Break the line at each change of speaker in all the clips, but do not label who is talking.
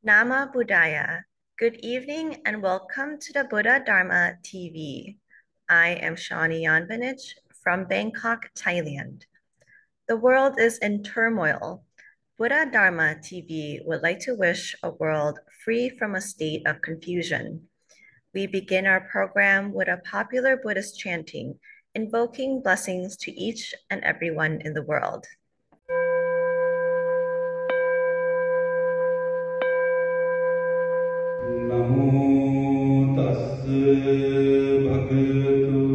Nama Buddhaya. Good evening and welcome to the Buddha Dharma TV. I am Shawnee Yanvanich from Bangkok, Thailand. The world is in turmoil. Buddha Dharma TV would like to wish a world free from a state of confusion. We begin our program with a popular Buddhist chanting, invoking blessings to each and everyone in the world.
Namo tassa bhagavato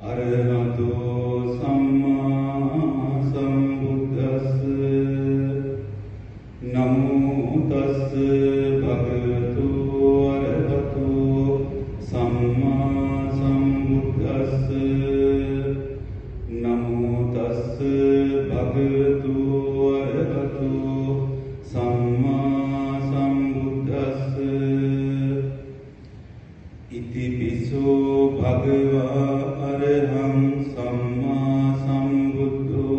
arahato samma sambuddhassa. Namo tassa bhagavato arahato samma sambuddhassa. Namo tassa bhagavato arahato samma Iti bhagava araham samma sambuddho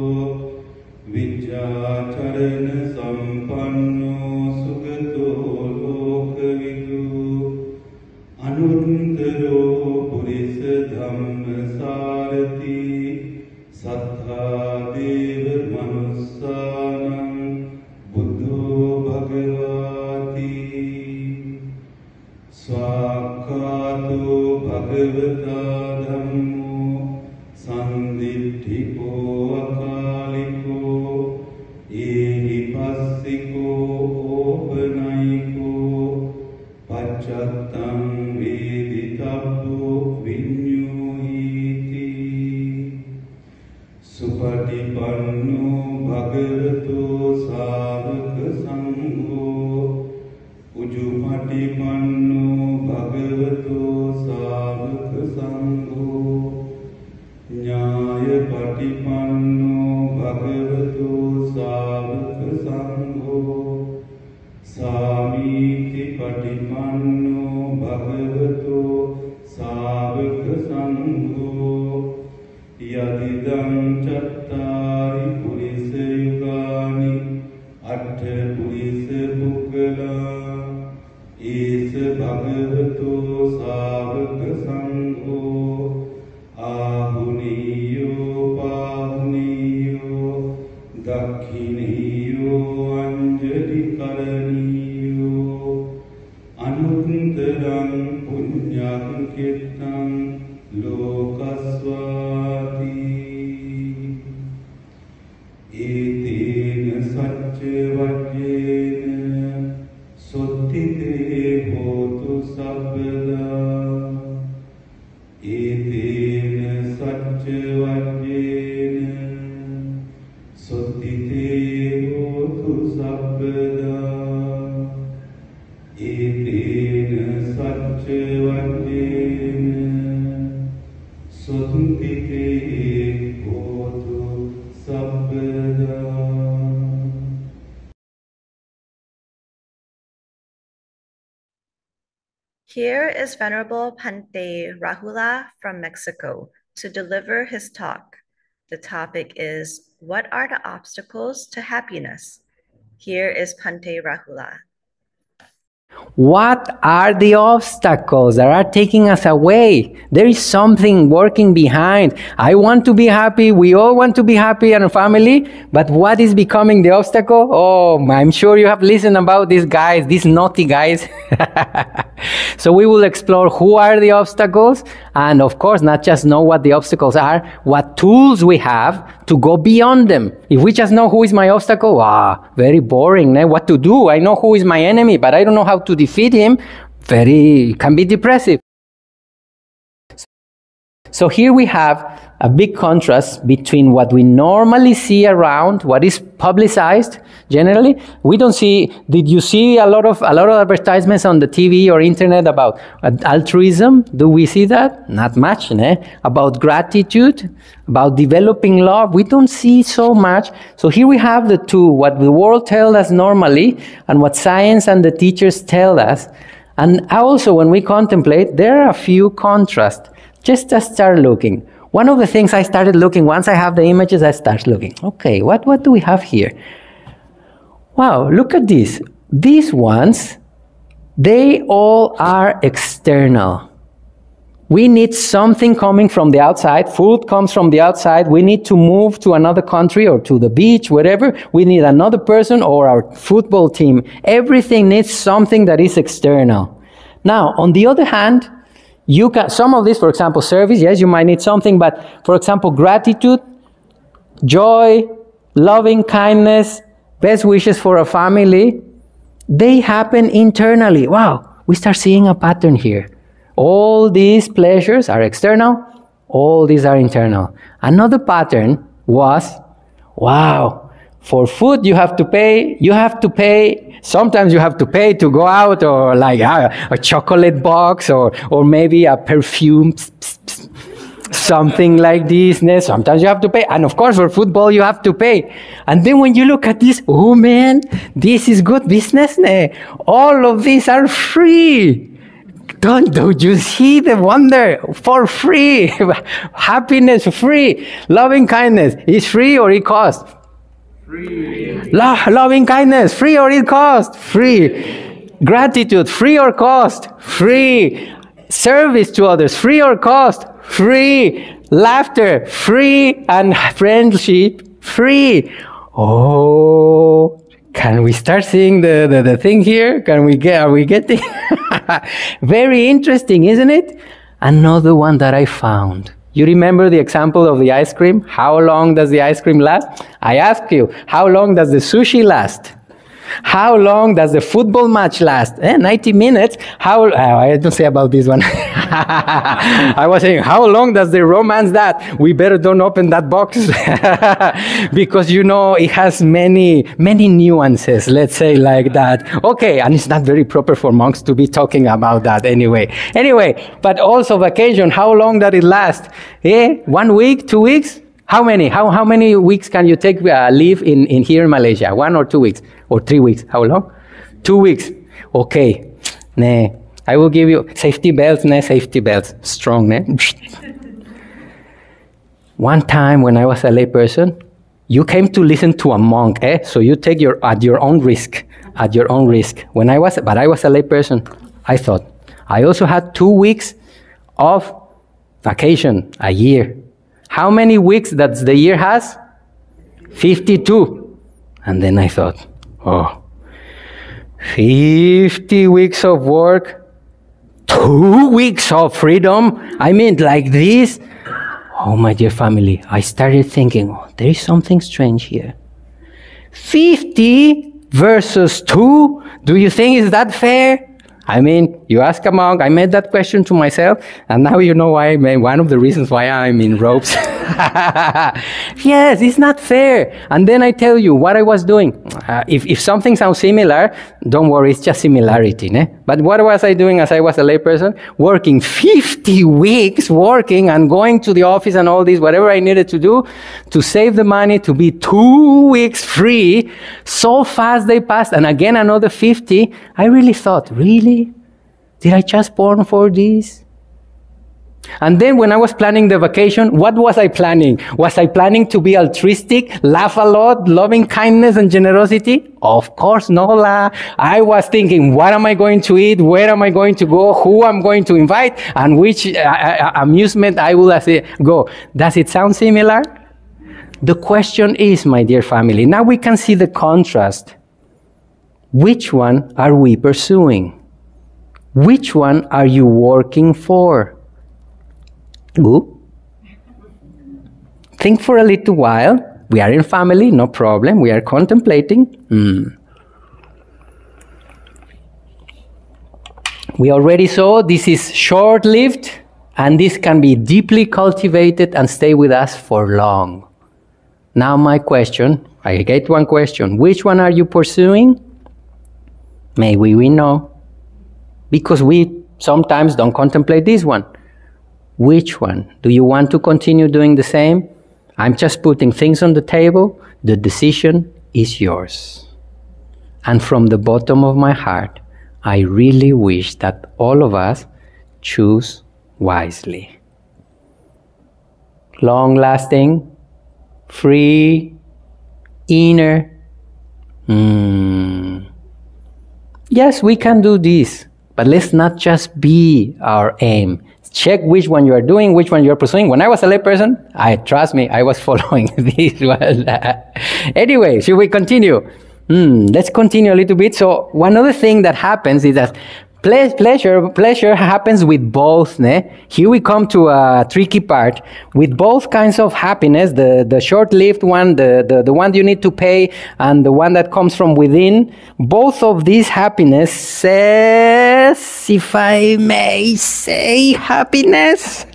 vichacharana sampanno sugato lokavidu anuttaro purisa dhamma sarati sattva deva manussanam buddho bhagavati Swakato bhagavata dhammo sanditthiko akaliko ehipassiko opanayiko pacchattam veditabbo vinyuhiti supatipanno bhagavato sāvaka sangho ujupatipanno bhagavato sāvaka sangho nyāya patipanno bhagavato sāvaka sangho sāmīti patipanno bhagavato sāvaka sangho yadidam cattāri purisa yugāni aṭṭha purisa pukkala Esa bhagavato sāvaka sangho ahuniyo pahuniyo dakkhineyo anjali karaniyo anuntaram punyam kirtam lokasvati etena sacca vajjena sottite hotu sabbada etena sacca vajjena sottite hotu sabbada etena sacca vajjena sottite hotu sabbada.
Here is Venerable Pante Rahula from Mexico to deliver his talk. The topic is, what are the obstacles to happiness? Here is Pante Rahula.
What are the obstacles that are taking us away? There is something working behind. I want to be happy. We all want to be happy and a family. But what is becoming the obstacle? Oh, I'm sure you have listened about these guys, these naughty guys. So we will explore who are the obstacles. And of course, not just know what the obstacles are, what tools we have to go beyond them. If we just know who is my obstacle, very boring. What to do? I know who is my enemy, but I don't know how to defeat him. Can be depressive. So here we have a big contrast between what we normally see around, what is publicized generally. We don't see, did you see a lot of advertisements on the TV or internet about altruism? Do we see that? Not much, About gratitude, about developing love, we don't see so much. So here we have the two, what the world tells us normally and what science and the teachers tell us. And also when we contemplate, there are a few contrasts. Just to start looking. One of the things I started looking, once I have the images, I start looking. Okay, what do we have here? Wow, look at this. these ones, they all are external. We need something coming from the outside. Food comes from the outside. We need to move to another country or to the beach, wherever. We need another person or our football team. Everything needs something that is external. Now, on the other hand, you can, some of this, for example, service, yes, you might need something, but for example, gratitude, joy, loving kindness, best wishes for a family, they happen internally. Wow, we start seeing a pattern here. All these pleasures are external, all these are internal. Another pattern was, wow, for food you have to pay, sometimes you have to pay to go out, or like a chocolate box, or maybe a perfume, something like this. Sometimes you have to pay. And of course, for football, you have to pay. And then when you look at this, oh man, this is good business. All of these are free. Don't you see the wonder? For free. Happiness free. Loving kindness is free or it costs? Free. Loving kindness, free or it costs? Free. Gratitude, free or cost? Free. Service to others, free or cost? Free. Laughter, free. And friendship, free. Oh, can we start seeing the thing here? Are we getting? Very interesting, isn't it? Another one that I found. You remember the example of the ice cream? How long does the ice cream last? I ask you, how long does the sushi last? How long does the football match last? 90 minutes. I don't say about this one. I was saying, how long does the romance that? We better don't open that box. Because, you know, it has many nuances, let's say like that. Okay, and it's not very proper for monks to be talking about that anyway. But also vacation, how long does it last? 1 week, 2 weeks? How many weeks can you take leave in here in Malaysia? 1 or 2 weeks? Or 3 weeks? How long? 2 weeks. Okay. I will give you safety belts. Safety belts. Strong. One time when I was a lay person, you came to listen to a monk. So you take at your own risk. At your own risk. But I was a lay person. I thought I also had 2 weeks of vacation a year. How many weeks does the year has? 52. And then I thought, 50 weeks of work, 2 weeks of freedom. I mean, like this. Oh, my dear family, I started thinking, there is something strange here. 50 versus 2, do you think is that fair? I mean, you ask a monk, I made that question to myself, and now you know why, one of the reasons why I'm in robes. Yes, it's not fair. And then I tell you what I was doing. If something sounds similar, don't worry, it's just similarity. But what was I doing as I was a layperson? Working 50 weeks, working and going to the office and all this, whatever I needed to do to save the money, to be 2 weeks free. So fast they passed, and again another 50. I really thought, really? Did I just born for this? And then when I was planning the vacation, what was I planning? Was I planning to be altruistic, laugh a lot, loving kindness and generosity? Of course, no. I was thinking, what am I going to eat? Where am I going to go? Who I'm going to invite? And which amusement I will go. Does it sound similar? The question is, my dear family, now we can see the contrast. Which one are we pursuing? Which one are you working for? Ooh. Think for a little while. We are in family, no problem. We are contemplating. We already saw this is short-lived, and this can be deeply cultivated and stay with us for long. Now my question, I get one question. Which one are you pursuing? Maybe we know. Because we sometimes don't contemplate this one. Which one? Do you want to continue doing the same? I'm just putting things on the table. The decision is yours. And from the bottom of my heart, I really wish that all of us choose wisely. Long-lasting, free, inner. Yes, we can do this, but let's not just be our aim. Check which one you are doing, which one you are pursuing. When I was a layperson, trust me, I was following this one. Anyway, should we continue? Let's continue a little bit. So one other thing that happens is that pleasure happens with both. Here we come to a tricky part. With both kinds of happiness, the short-lived one, the one you need to pay, and the one that comes from within, both of these happinesses, if I may say happiness,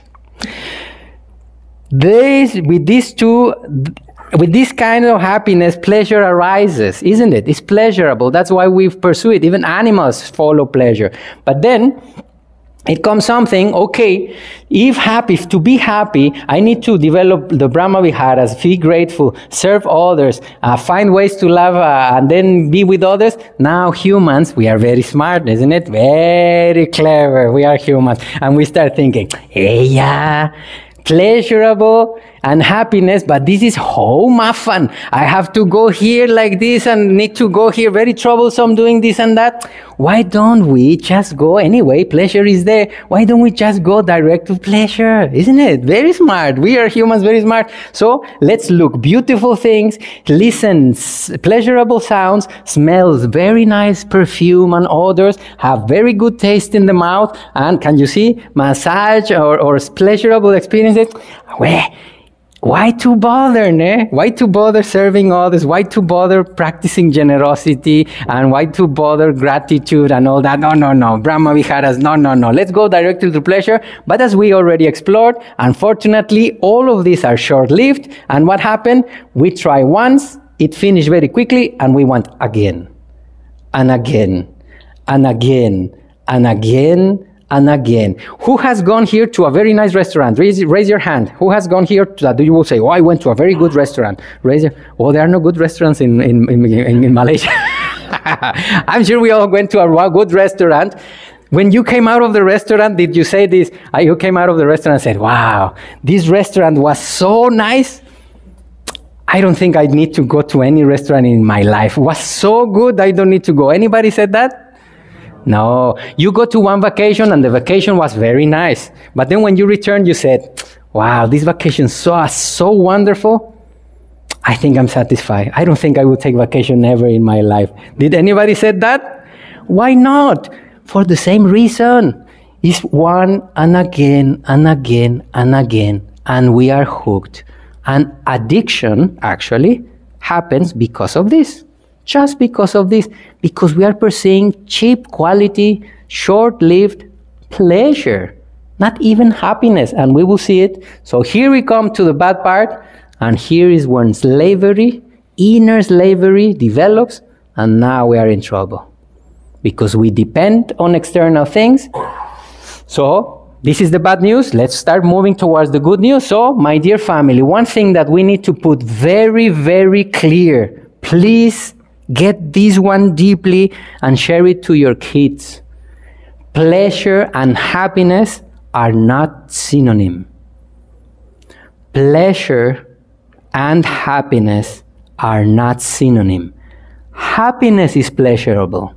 with this kind of happiness, pleasure arises, isn't it? It's pleasurable. That's why we pursue it. Even animals follow pleasure. But then it comes something, okay, if to be happy, I need to develop the Brahma Viharas, feel grateful, serve others, find ways to love, and then be with others. Now humans, we are very smart, isn't it? Very clever. We are humans. And we start thinking, hey, yeah, pleasurable and happiness, but this is mafan. I have to go here like this and need to go here, very troublesome doing this and that. Why don't we just go anyway? Pleasure is there. Why don't we just go direct to pleasure? Isn't it? Very smart. We are humans, very smart. So let's look beautiful things, listen pleasurable sounds, smells very nice perfume and odors, have very good taste in the mouth, and can you see massage or pleasurable experiences? Why to bother, ne? Why to bother serving others? Why to bother practicing generosity? And why to bother gratitude and all that? No. Brahma Viharas, no. Let's go directly to pleasure. But as we already explored, unfortunately, all of these are short-lived. And what happened? We try once, it finished very quickly, and we want again, and again, and again, and again, and again. Who has gone here to a very nice restaurant? Raise your hand. Who has gone here to that? You will say, oh, I went to a very good restaurant. There are no good restaurants in Malaysia. I'm sure we all went to a good restaurant. When you came out of the restaurant, did you say this? You came out of the restaurant and said, wow, this restaurant was so nice. I don't think I need to go to any restaurant in my life. It was so good, I don't need to go. Anybody said that? No, you go to one vacation and the vacation was very nice. But then when you returned, you said, wow, this vacation was so wonderful. I think I'm satisfied. I don't think I will take vacation ever in my life. Did anybody said that? Why not? For the same reason. It's one and again and again and again. And we are hooked. And addiction actually happens because of this. Just because of this, because we are pursuing cheap quality, short-lived pleasure, not even happiness, and we will see it. So here we come to the bad part, and here is when slavery, inner slavery develops, and now we are in trouble. Because we depend on external things. So this is the bad news. Let's start moving towards the good news. So, my dear family, one thing that we need to put very, very clear, please get this one deeply and share it to your kids. Pleasure and happiness are not synonym. Pleasure and happiness are not synonym. Happiness is pleasurable,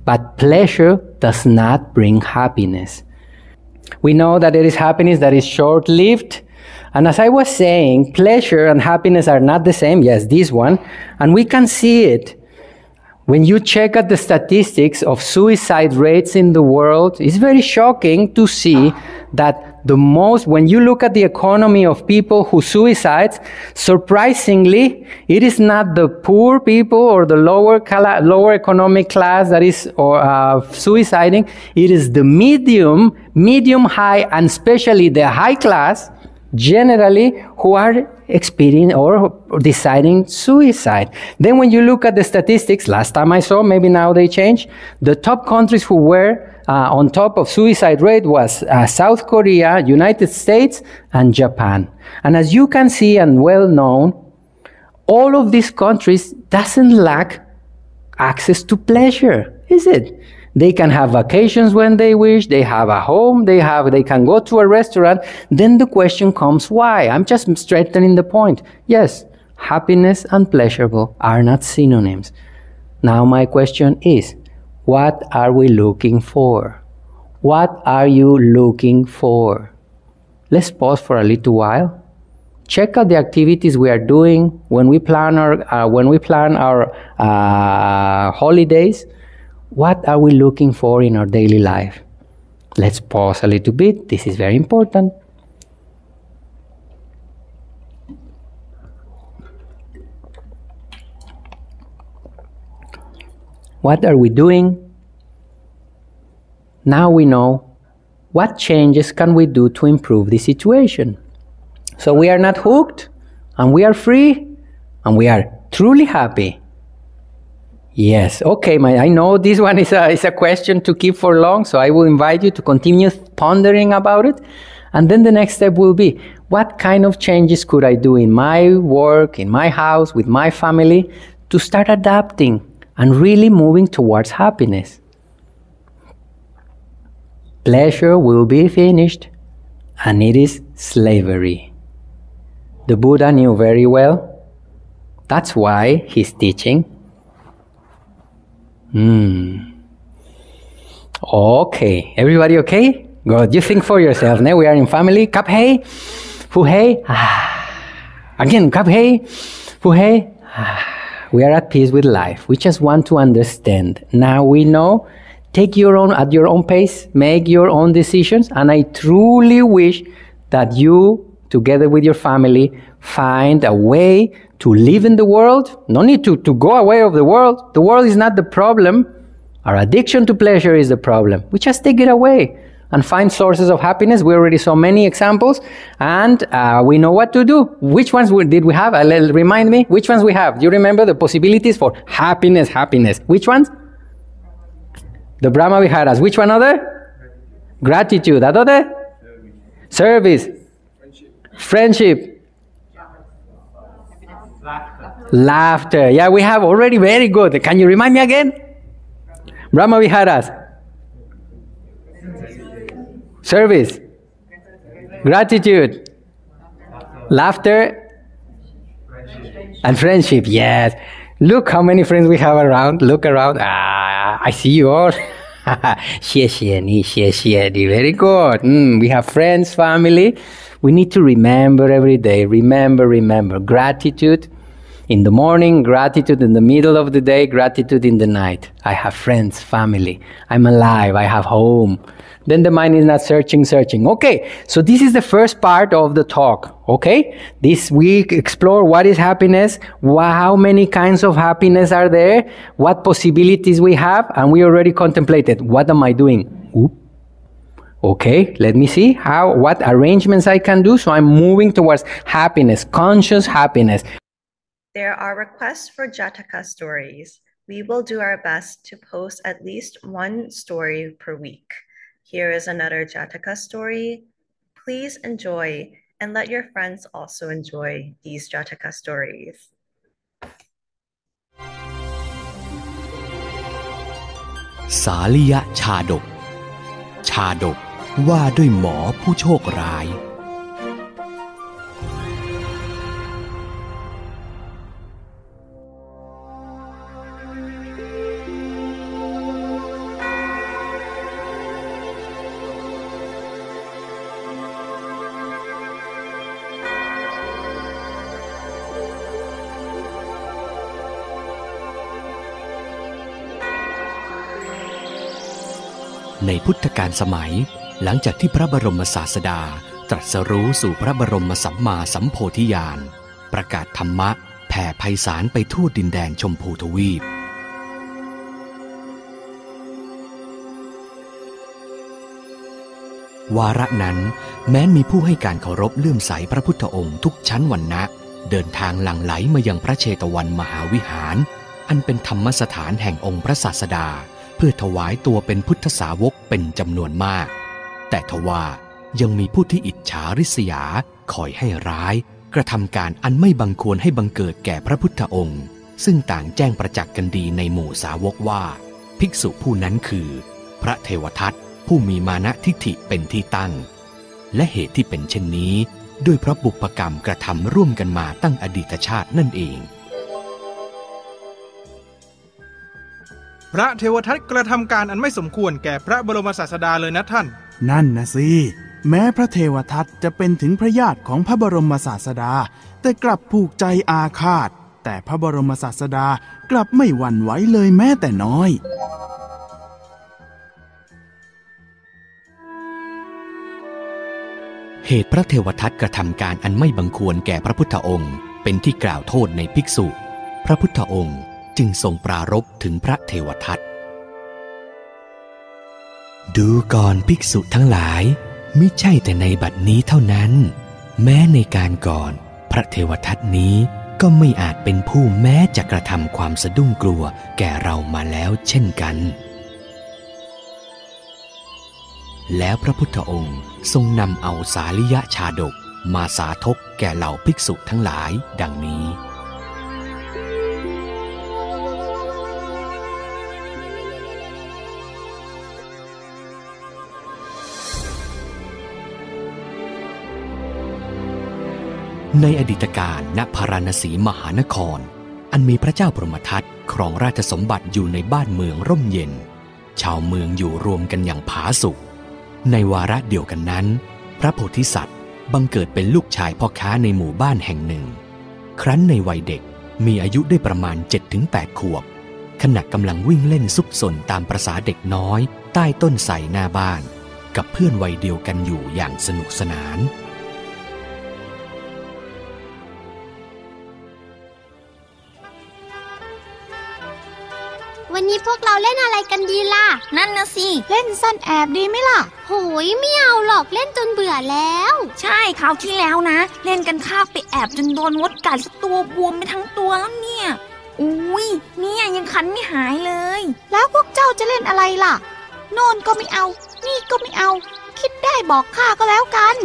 but pleasure does not bring happiness. We know that there is happiness that is short-lived. And as I was saying, pleasure and happiness are not the same. Yes, this one. And we can see it. When you check at the statistics of suicide rates in the world, it's very shocking to see that when you look at the economy of people who suicide, surprisingly, it is not the poor people or the lower economic class that is suiciding. It is the medium high, and especially the high class, generally, who are experiencing or deciding suicide. Then when you look at the statistics, last time I saw, maybe now they changed, the top countries who were on top of suicide rate was South Korea, United States, and Japan. And as you can see and well known, all of these countries doesn't lack access to pleasure, is it? They can have vacations when they wish, they have a home, they can go to a restaurant. Then the question comes, why? I'm just straightening the point. Yes, happiness and pleasurable are not synonyms. Now my question is, What are we looking for? What are you looking for? Let's pause for a little while. Check out the activities we are doing when we plan our holidays. What are we looking for in our daily life? Let's pause a little bit. This is very important. What are we doing? Now we know what changes can we do to improve the situation. So we are not hooked, and we are free, and we are truly happy. Yes, okay, I know this one is a question to keep for long, so I will invite you to continue pondering about it. And then the next step will be, what kind of changes could I do in my work, in my house, with my family, to start adapting and really moving towards happiness? Pleasure will be finished, and it is slavery. The Buddha knew very well. That's why he's teaching. Okay, everybody okay? Good. You think for yourself. Now we are in family. Kap hei, fu hei. Again, kap hei, fu hei. We are at peace with life. We just want to understand. Now we know. Take at your own pace. Make your own decisions. And I truly wish that you, together with your family, find a way to live in the world. No need to go away of the world. The world is not the problem. Our addiction to pleasure is the problem. We just take it away and find sources of happiness. We already saw many examples, and we know what to do. Which ones did we have? Remind me, which ones we have? Do you remember the possibilities for happiness? Which ones? The Brahma Viharas. Which one other? Gratitude. Other? Service. Friendship. Laughter. Yeah, we have already very good. Can you remind me again? Brahma Viharas. Service. Gratitude. Laughter. And friendship. Yes. Look how many friends we have around. Look around. I see you all. 谢谢你, 谢谢你. Very good. We have friends, family. We need to remember every day. Remember. Gratitude in the morning, gratitude in the middle of the day, gratitude in the night. I have friends, family. I'm alive. I have home. Then the mind is not searching. Okay, so this is the first part of the talk. Okay, this week explore what is happiness, how many kinds of happiness are there, what possibilities we have, and we already contemplated what am I doing. Okay, let me see what arrangements I can do so I'm moving towards happiness, conscious happiness.
There are requests for Jataka stories. We will do our best to post at least one story per week. Here is another Jataka story. Please enjoy and let your friends also enjoy these Jataka stories.
สาลิยะชาดก ชาดกว่าด้วยหมอผู้โชคร้าย ในพุทธกาลสมัยหลังจากที่พระบรมศาสดาตรัสรู้สู่พระบรมสัมมาสัมโพธิญาณประกาศธรรมะแผ่ไพศาลไปทั่วดินแดนชมพูทวีปวาระนั้นแม้นมีผู้ให้การเคารพเลื่อมใสพระพุทธองค์ทุกชั้นวรรณะเดินทางหลั่งไหลมายังพระเชตวันมหาวิหารอันเป็นธรรมสถานแห่งองค์พระศาสดาเพื่อถวายตัวเป็นพุทธสาวกเป็นจำนวนมากแต่ทว่ายังมีผู้ที่อิจฉาริษยาคอยให้ร้ายกระทำการอันไม่บังควรให้บังเกิดแก่พระพุทธองค์ซึ่งต่างแจ้งประจักษ์กันดีในหมู่สาวกว่าภิกษุผู้นั้นคือพระเทวทัตผู้มีมานะทิฏฐิเป็นที่ตั้งและเหตุที่เป็นเช่นนี้ด้วยเพราะบุพกรรมกระทำร่วมกันมาตั้งอดีตชาตินั่นเอง
พระเทวทัตกระทำการอันไม่สมควรแก่พระบรมศาสดาเลยนะท่าน
นั่นนะสิแม้พระเทวทัตจะเป็นถึงพระญาติของพระบรมศาสดาแต่กลับผูกใจอาฆาตแต่พระบรมศาสดากลับไม่หวั่นไหวเลยแม้แต่น้อย
เหตุพระเทวทัตกระทำการอันไม่บังควรแก่พระพุทธองค์เป็นที่กล่าวโทษในภิกษุพระพุทธองค์จึงทรงปรารภถึงพระเทวทัตดูก่อนภิกษุทั้งหลายมิใช่แต่ในบัดนี้เท่านั้นแม้ในการก่อนพระเทวทัตนี้ก็ไม่อาจเป็นผู้แม้จะกระทำความสะดุ้งกลัวแก่เรามาแล้วเช่นกันแล้วพระพุทธองค์ทรงนำเอาสาลิยชาดกมาสาธกแก่เหล่าภิกษุทั้งหลายดังนี้ในอดีตการณพาราณสีมหานครอันมีพระเจ้าพรหมทัตครองราชสมบัติอยู่ในบ้านเมืองร่มเย็นชาวเมืองอยู่รวมกันอย่างผาสุกในวาระเดียวกันนั้นพระโพธิสัตว์บังเกิดเป็นลูกชายพ่อค้าในหมู่บ้านแห่งหนึ่งครั้นในวัยเด็กมีอายุได้ประมาณ 7-8 ขวบขณะกำลังวิ่งเล่นซุกซนตามประสาเด็กน้อยใต้ต้นไทรหน้าบ้านกับเพื่อนวัยเดียวกันอยู่อย่างสนุกสนาน
วันนี้พวกเราเล่นอะไรกันดีล่ะนั่นนะสิเล่นซ่อนแอบดีไหมล่ะโหยไม่เอาหรอกเล่นจนเบื่อแล้วใช่คราวที่แล้วนะเล่นกันข้าไปแอบจนโดนมดกัดตัวบวมไปทั้งตัวแล้วเนี่ยอุ้ยเนี่ยยังคันไม่หายเลยแล้วพวกเจ้าจะเล่นอะไรล่ะโน่นก็ไม่เอานี่ก็ไม่เอาคิดได้บอกข้าก็แล้วกัน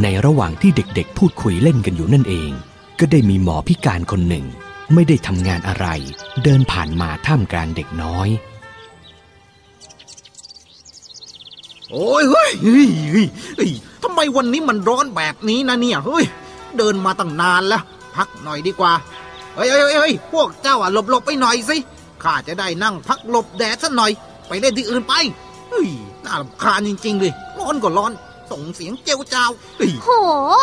ในระหว่างที่เด็กๆพูดคุยเล่นกันอยู่นั่นเองก็ได้มีหมอพิการคนหนึ่งไม่ได้ทำงานอะไรเดินผ่านมาท่ามกลางเด็กน้อย
โอ้ยเฮ้ยทำไมวันนี้มันร้อนแบบนี้นะเนี่ยเฮ้ยเดินมาตั้งนานแล้วพักหน่อยดีกว่าเฮ้ยพวกเจ้าหลบไปหน่อยสิข้าจะได้นั่งพักหลบแดดซะหน่อยไปเล่นที่อื่นไปเฮ้ยน่ารำคาญจริงๆเลยร้อนก็ร้อนส่งเสียงเจียวจ้าว
โห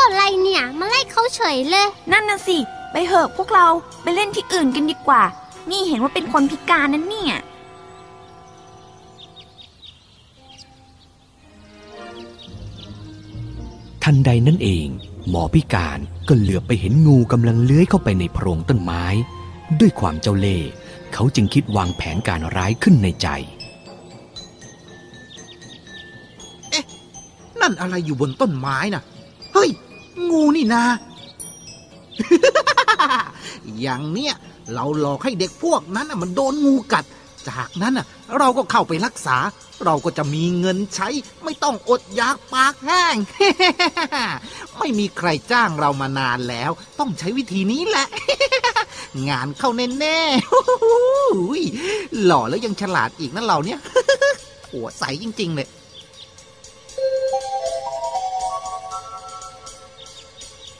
อะไรเนี่ยมาไล่เขาเฉยเลยนั่นน่ะสิไปเหอะพวกเราไปเล่นที่อื่นกันดีกว่านี่เห็นว่าเป็นคนพิการนั่นเนี่ย
ทันใดนั่นเองหมอพิการก็เหลือบไปเห็นงูกำลังเลื้อยเข้าไปในโพรงต้นไม้ด้วยความเจ้าเล่ห์เขาจึงคิดวางแผนการร้ายขึ้นในใจ
เอ๊ะนั่นอะไรอยู่บนต้นไม้น่ะเฮ้ยงูนี่นา อย่างเนี้ยเราหลอกให้เด็กพวกนั้นมันโดนงูกัดจากนั้นเราก็เข้าไปรักษาเราก็จะมีเงินใช้ไม่ต้องอดอยากปากแห้ง ไม่มีใครจ้างเรามานานแล้วต้องใช้วิธีนี้แหละ งานเข้าแน่ๆ หล่อแล้วยังฉลาดอีกนะเราเนี่ย หัวใสจริงๆเลย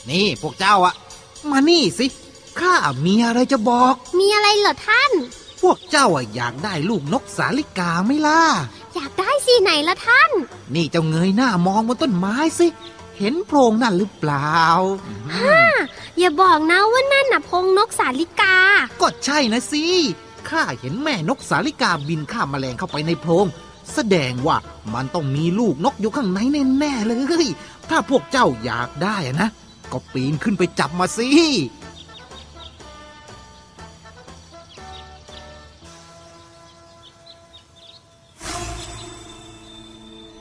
นี่พวกเจ้ามานี่สิข้ามีอะไรจะบอก
มีอะไรเหรอท่าน
พวกเจ้าอยากได้ลูกนกสาลิกาไหมล่ะ
อยากได้สิไหนล่ะท่าน
นี่เจ้าเงยหน้ามองบนต้นไม้สิเห็นโพรงนั่นหรือเปล่า
อย่าบอกนะว่านั่นน่ะโพรงนกสาลิกา
ก็ใช่นะสิข้าเห็นแม่นกสาลิกาบินข้ามแมลงเข้าไปในโพรงแสดงว่ามันต้องมีลูกนกอยู่ข้างในแน่ๆเลยถ้าพวกเจ้าอยากได้นะก็ปีนขึ้นไปจับมาสิ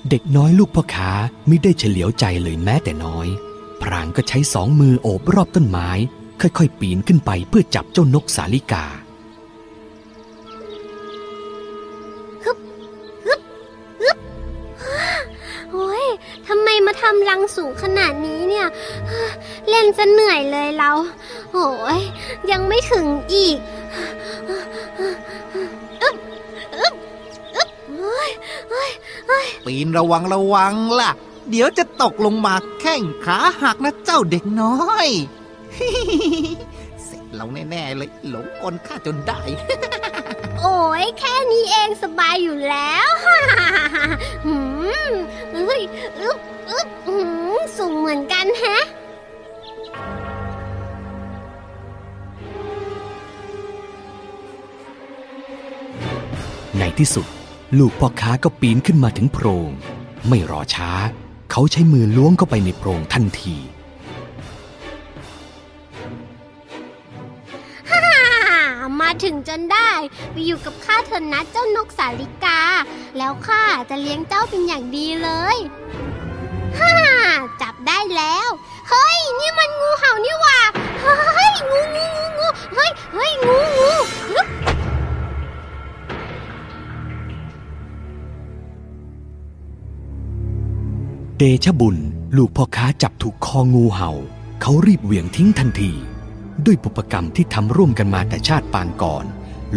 เด็กน้อยลูกพ่อค้าไม่ได้เฉลียวใจเลยแม้แต่น้อยพรางก็ใช้สองมือโอบรอบต้นไม้ค่อยๆปีนขึ้นไปเพื่อจับเจ้านกสาลิกา
โอ้ยทำไมมาทำรังสูงขนาดนี้เนี่ยเล่นจะเหนื่อยเลยเราโอ้ยยังไม่ถึงอีก
ปีนระวังล่ะเดี๋ยวจะตกลงมาแข้งขาหักนะเจ้าเด็กน้อย เสร็จ เราแน่ๆเลยหลงกลข้าจนได้
โอ้ยแค่นี้เองสบายอยู่แล้ว เฮ้ยสูงเหมือนกันแฮะ
ในที่สุดลูกพ่อค้าก็ปีนขึ้นมาถึงโพรงไม่รอช้าเขาใช้มือล้วงเข้าไปในโพรงทันที
มาถึงจนได้ไปอยู่กับข้าเถอะนะเจ้านกสาลิกาแล้วข้าจะเลี้ยงเจ้าเป็นอย่างดีเลยจับได้แล้วเฮ้ยนี่มันงูเห่านี่หว่าเฮ้ยงูเฮ้ยงู
เดชะบุญลูกพ่อค้าจับถูกคองูเห่าเขารีบเหวี่ยงทิ้งทันทีด้วยบุพกรรมที่ทำร่วมกันมาแต่ชาติปางก่อน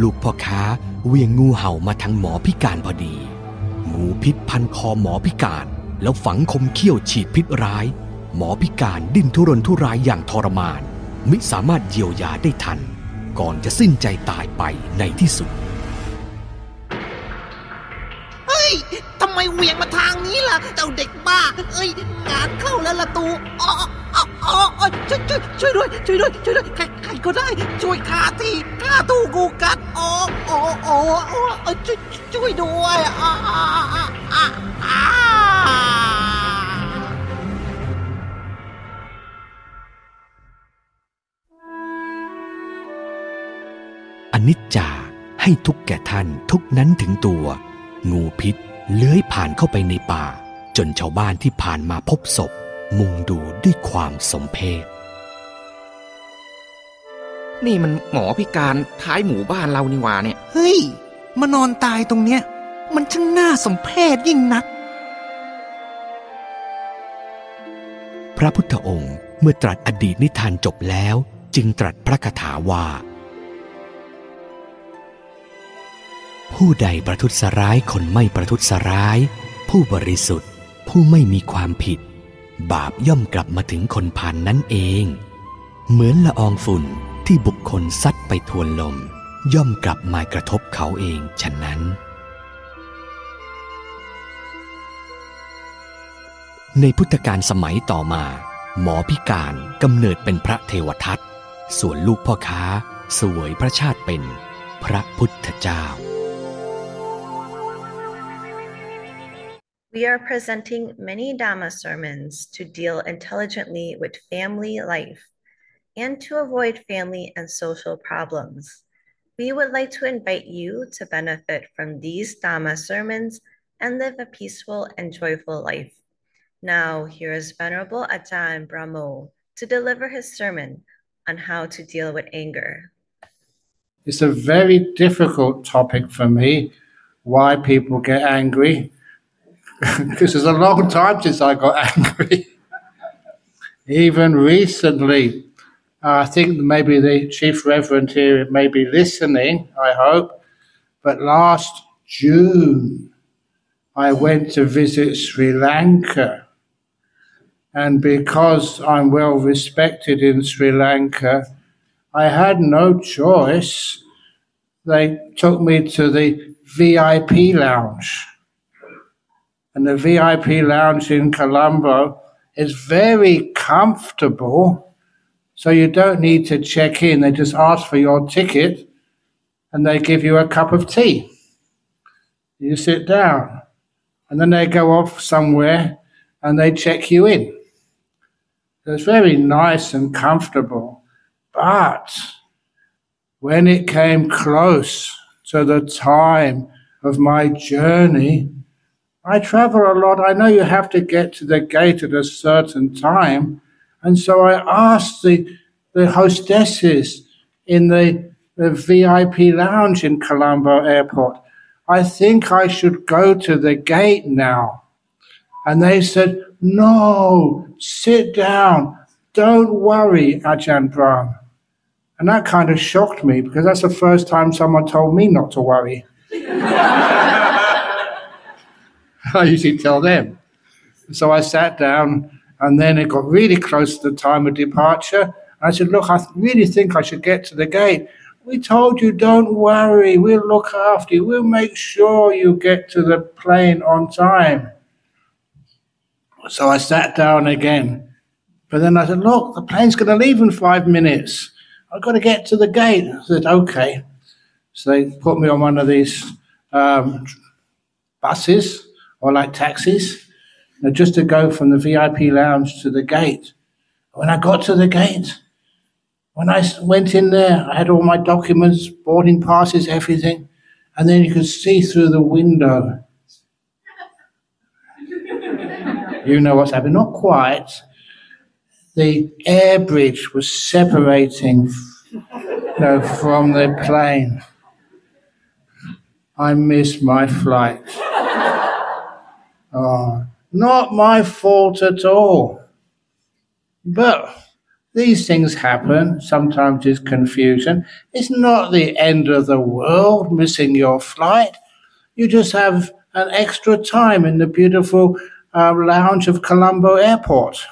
ลูกพ่อค้าเหวี่ยงงูเห่ามาทางหมอพิการพอดีงูพิษพันคอหมอพิการแล้วฝังคมเขี้ยวฉีดพิษร้ายหมอพิการดิ้นทุรนทุรายอย่างทรมานมิสามารถเยียวยาได้ทันก่อนจะสิ้นใจตายไปในที่สุด
ทำไมเหวี่ยงมาทางนี้ล่ะเจ้าเด็กบ้าเอ้ยงานเข้าแล้วละตูช่วยด้วยใครก็ได้ช่วยข้าทีข้าถูกงูกัดช่วยด้วย
อนิจจาให้ทุกแก่ท่านทุกนั้นถึงตัวงูพิษเลื้อยผ่านเข้าไปในป่าจนชาวบ้านที่ผ่านมาพบศพมุงดูด้วยความสมเพช
นี่มันหมอพิการท้ายหมู่บ้านเรานี่หว่าเนี่ย
เฮ้ยมานอนตายตรงเนี้ยมันช่างน่าสมเพชยิ่งนัก
พระพุทธองค์เมื่อตรัสอดีตนิทานจบแล้วจึงตรัสพระคาถาว่าผู้ใดประทุษร้ายคนไม่ประทุษร้ายผู้บริสุทธิ์ผู้ไม่มีความผิดบาปย่อมกลับมาถึงคนพาลนั้นเองเหมือนละอองฝุ่นที่บุคคลซัดไปทวนลมย่อมกลับมากระทบเขาเองฉะนั้นในพุทธกาลสมัยต่อมาหมอพิการกำเนิดเป็นพระเทวทัตส่วนลูกพ่อค้าเสวยพระชาติเป็นพระพุทธเจ้า
We are presenting many Dhamma sermons to deal intelligently with family life and to avoid family and social problems. We would like to invite you to benefit from these Dhamma sermons and live a peaceful and joyful life. Now, here is Venerable Ajahn Brahmo to deliver his sermon on how to deal with anger.
It's a very difficult topic for me, why people get angry. Because it's a long time since I got angry. Even recently, I think maybe the Chief Reverend here may be listening, I hope. But last June, I went to visit Sri Lanka. And because I'm well respected in Sri Lanka, I had no choice. They took me to the VIP lounge. And the VIP lounge in Colombo is very comfortable, so you don't need to check in. They just ask for your ticket, and they give you a cup of tea. You sit down, and then they go off somewhere, and they check you in. So it's very nice and comfortable. But when it came close to the time of my journey, I travel a lot. I know you have to get to the gate at a certain time. And so I asked the hostesses in the VIP lounge in Colombo Airport, I think I should go to the gate now. And they said, no, sit down. Don't worry, Ajahn Brahm. And that kind of shocked me because that's the first time someone told me not to worry. I usually tell them. So I sat down, and then it got really close to the time of departure, I said, look, I really think I should get to the gate. We told you, don't worry, we'll look after you. We'll make sure you get to the plane on time. So I sat down again. But then I said, look, the plane's going to leave in 5 minutes. I've got to get to the gate. I said, okay. So they put me on one of these buses or like taxis, just to go from the VIP lounge to the gate. When I got to the gate, when I went in there, I had all my documents, boarding passes, everything, and then you could see through the window. You know what's happening? Not quite. The air bridge was separating, from the plane. I missed my flight. Oh, not my fault at all. But these things happen. Sometimes there's confusion. It's not the end of the world, missing your flight. You just have an extra time in the beautiful lounge of Colombo Airport.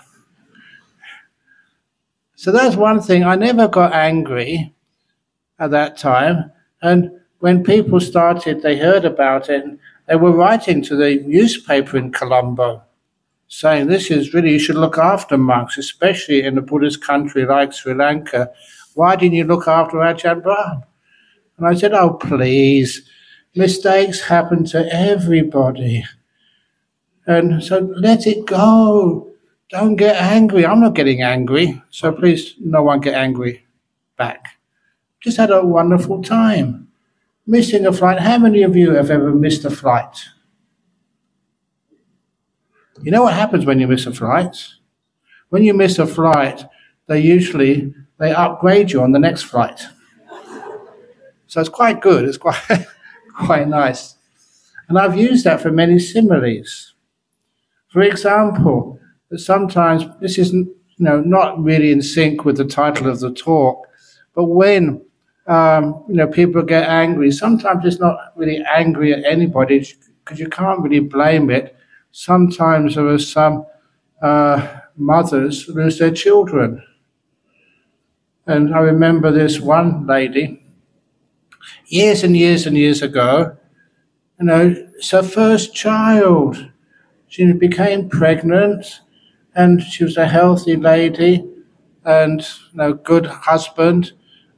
So that's one thing. I never got angry at that time. And when people started, they heard about it, and they were writing to the newspaper in Colombo, saying, this is really, you should look after monks, especially in a Buddhist country like Sri Lanka. Why didn't you look after Ajahn Brahm? And I said, oh, please, mistakes happen to everybody. And so let it go. Don't get angry. I'm not getting angry, so please, no one get angry back. Just had a wonderful time. Missing a flight. How many of you have ever missed a flight? You know what happens when you miss a flight? When you miss a flight, they upgrade you on the next flight. So it's quite good. It's quite nice. And I've used that for many similes. For example, sometimes this is not really in sync with the title of the talk, but when people get angry, sometimes it's not really angry at anybody because you can't really blame it. Sometimes there are some mothers lose their children. And I remember this one lady, years and years and years ago, it's her first child. She became pregnant, and she was a healthy lady and good husband,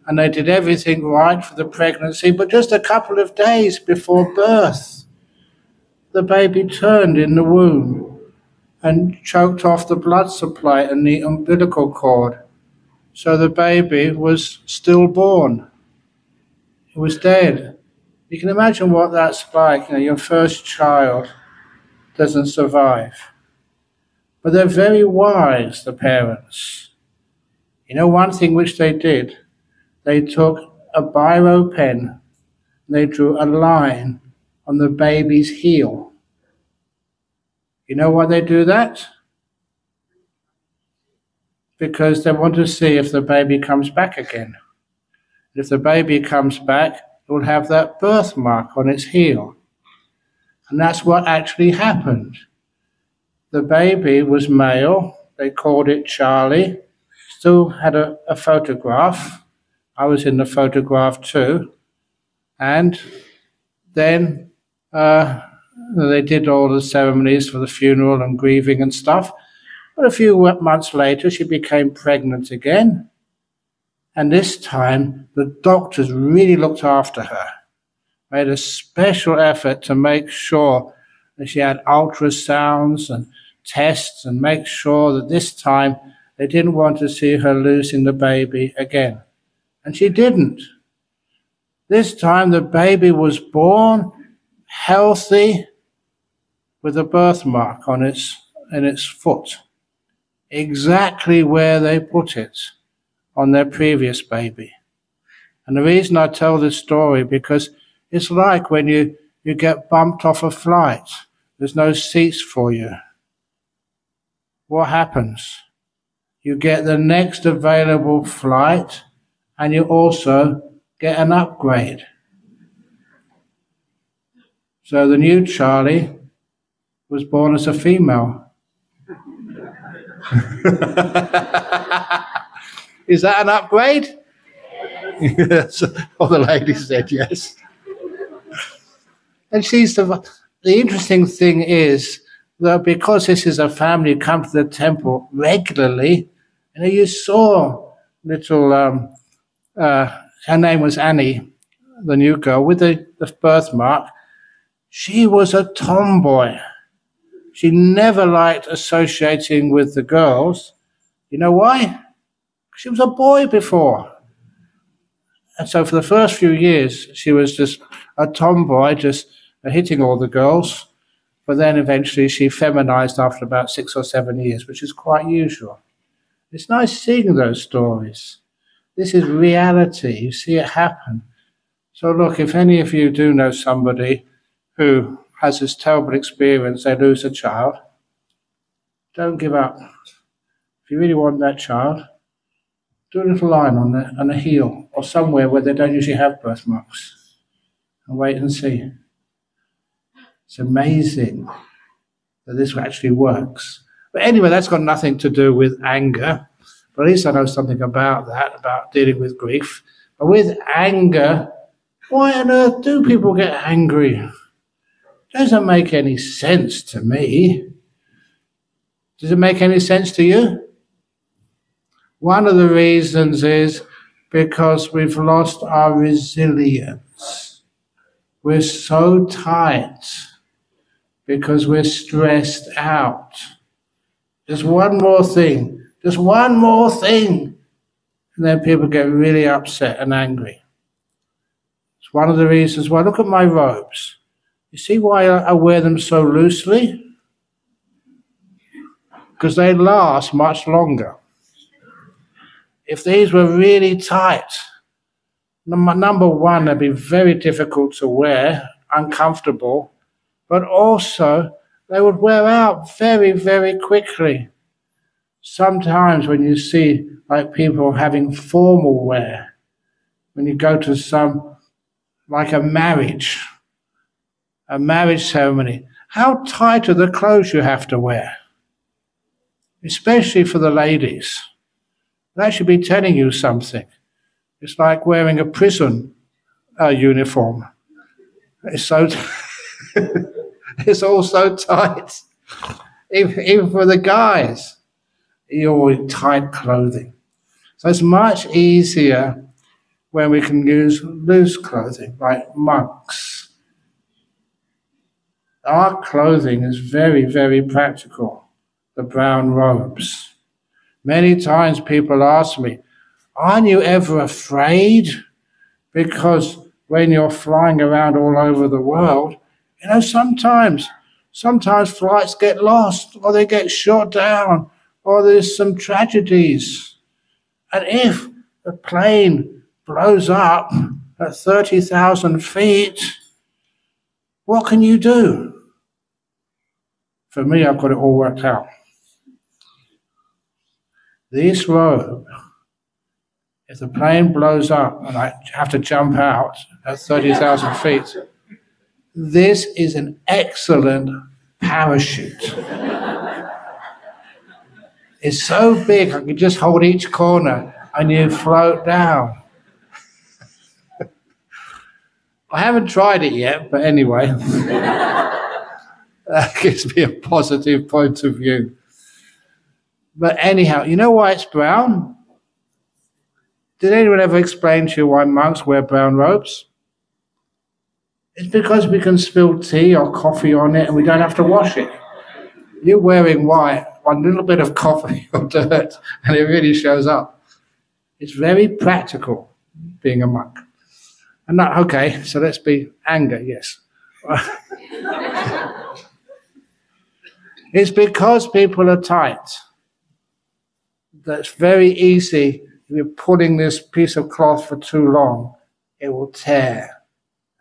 and they did everything right for the pregnancy, but just a couple of days before birth, the baby turned in the womb and choked off the blood supply and the umbilical cord. So the baby was stillborn. It was dead. You can imagine what that's like. Your first child doesn't survive. But they're very wise, the parents. One thing which they did, they took a biro pen and they drew a line on the baby's heel. You know why they do that? Because they want to see if the baby comes back again. If the baby comes back, it will have that birthmark on its heel. And that's what actually happened. The baby was male. They called it Charlie. Still had a photograph. I was in the photograph too. And then they did all the ceremonies for the funeral and grieving and stuff. But a few months later, she became pregnant again. And this time, the doctors really looked after her, made a special effort to make sure that she had ultrasounds and tests and make sure that this time they didn't want to see her losing the baby again. And she didn't. This time the baby was born healthy with a birthmark on its foot, exactly where they put it on their previous baby. And the reason I tell this story, because it's like when you get bumped off a flight, there's no seats for you. What happens? You get the next available flight and you also get an upgrade. So the new Charlie was born as a female. Is that an upgrade? Yes. All the ladies said yes. And the interesting thing is that because this is a family who come to the temple regularly, you saw little, her name was Annie, the new girl with the birthmark. She was a tomboy. She never liked associating with the girls. You know why? She was a boy before. And so for the first few years, she was just a tomboy, just hitting all the girls. But then eventually she feminized after about 6 or 7 years, which is quite usual. It's nice seeing those stories. This is reality. You see it happen. So look, if any of you do know somebody who has this terrible experience, they lose a child, don't give up. If you really want that child, do a little line on a heel or somewhere where they don't usually have birthmarks and wait and see. It's amazing that this actually works. But anyway, that's got nothing to do with anger. But at least I know something about that, about dealing with grief. But with anger, why on earth do people get angry? Doesn't make any sense to me. Does it make any sense to you? One of the reasons is because we've lost our resilience. We're so tight because we're stressed out. Just one more thing. Just one more thing. And then people get really upset and angry. It's one of the reasons why. Look at my robes. You see why I wear them so loosely? Because they last much longer. If these were really tight, number one, they'd be very difficult to wear, uncomfortable, but also they would wear out very, very quickly. Sometimes when you see like people having formal wear, when you go to like a marriage ceremony, how tight are the clothes you have to wear? Especially for the ladies. That should be telling you something. It's like wearing a prison uniform. It's so it's all so tight. Even for the guys, you're wearing tight clothing. So it's much easier when we can use loose clothing, like monks. Our clothing is very, very practical, the brown robes. Many times people ask me, aren't you ever afraid? Because when you're flying around all over the world, sometimes flights get lost or they get shot down or there's some tragedies. And if the plane blows up at 30,000 feet, what can you do? For me, I've got it all worked out. This robe, if the plane blows up and I have to jump out at 30,000 feet, this is an excellent parachute. It's so big, I can just hold each corner and you float down. I haven't tried it yet, but anyway, that gives me a positive point of view. But anyhow, you know why it's brown? Did anyone ever explain to you why monks wear brown robes? It's because we can spill tea or coffee on it and we don't have to wash it. You're wearing white, one little bit of coffee or dirt, and it really shows up. It's very practical, being a monk. And not, okay, so let's be anger, yes. It's because people are tight. That's very easy. If you're pulling this piece of cloth for too long, it will tear.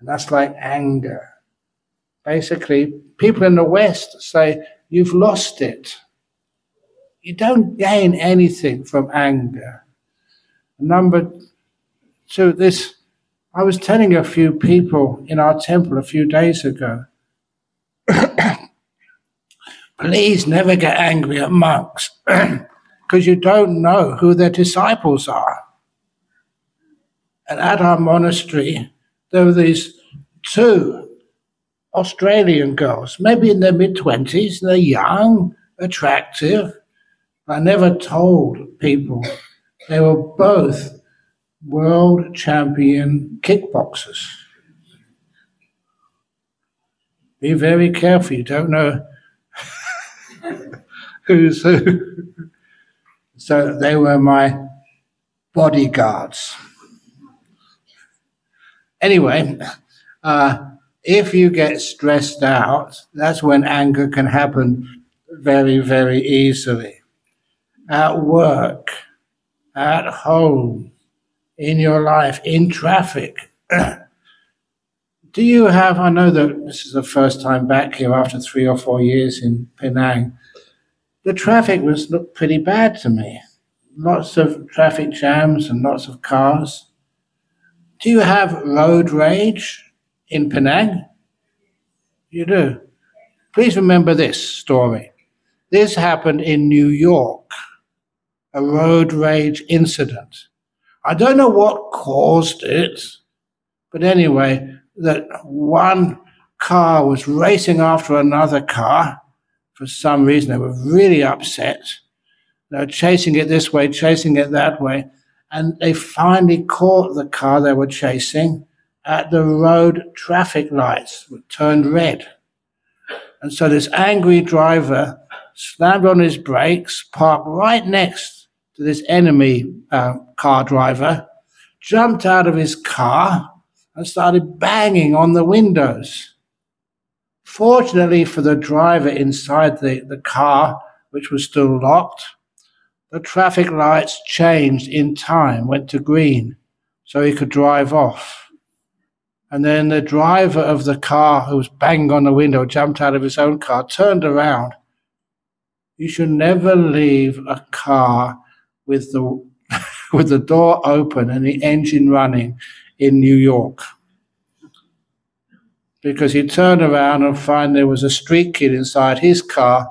And that's like anger. Basically, people in the West say, you've lost it. You don't gain anything from anger. Number two, I was telling a few people in our temple a few days ago, please never get angry at monks. Because because you don't know who their disciples are. And at our monastery, there were these two Australian girls, maybe in their mid-20s. They're young, attractive. I never told people they were both world champion kickboxers. Be very careful, you don't know who's who. So they were my bodyguards. Anyway, if you get stressed out, that's when anger can happen very, very easily. At work, at home, in your life, in traffic. Do you have, I know that this is the first time back here after 3 or 4 years in Penang, the traffic looked pretty bad to me. Lots of traffic jams and lots of cars. Do you have road rage in Penang? You do. Please remember this story. This happened in New York, a road rage incident. I don't know what caused it, but anyway, that one car was racing after another car. For some reason, they were really upset. They were chasing it this way, chasing it that way, and they finally caught the car they were chasing at the road traffic lights, which turned red. And so this angry driver slammed on his brakes, parked right next to this enemy car driver, jumped out of his car, and started banging on the windows. Fortunately for the driver inside the car, which was still locked, the traffic lights changed in time, went to green, so he could drive off. And then the driver of the car who was banging on the window, jumped out of his own car, turned around. You should never leave a car with the door open and the engine running in New York. Because he turned around and found there was a street kid inside his car,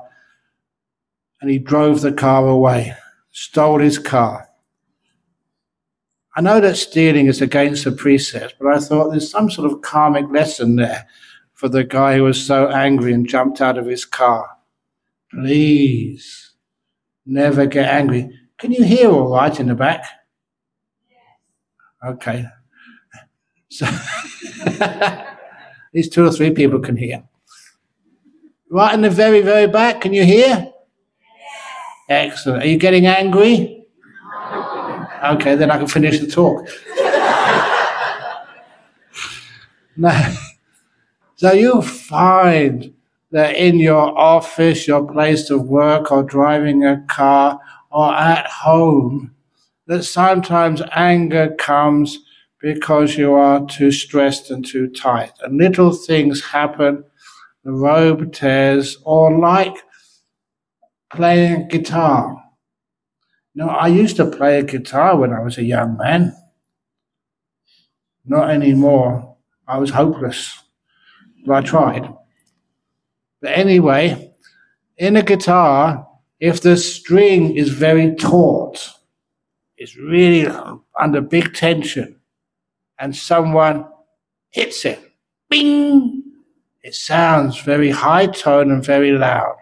and he drove the car away, stole his car. I know that stealing is against the precepts, but I thought there's some sort of karmic lesson there for the guy who was so angry and jumped out of his car. Please, never get angry. Can you hear all right in the back? Okay. So these 2 or 3 people can hear. Right in the very, very back, can you hear? Excellent. Are you getting angry? Okay, then I can finish the talk. Now, so you find that in your office, your place of work, or driving a car, or at home, that sometimes anger comes because you are too stressed and too tight. And little things happen, the robe tears, or like playing guitar. Now, I used to play a guitar when I was a young man. Not anymore. I was hopeless. But I tried. But anyway, in a guitar, if the string is very taut, it's really under big tension, and someone hits it, bing, it sounds very high tone and very loud.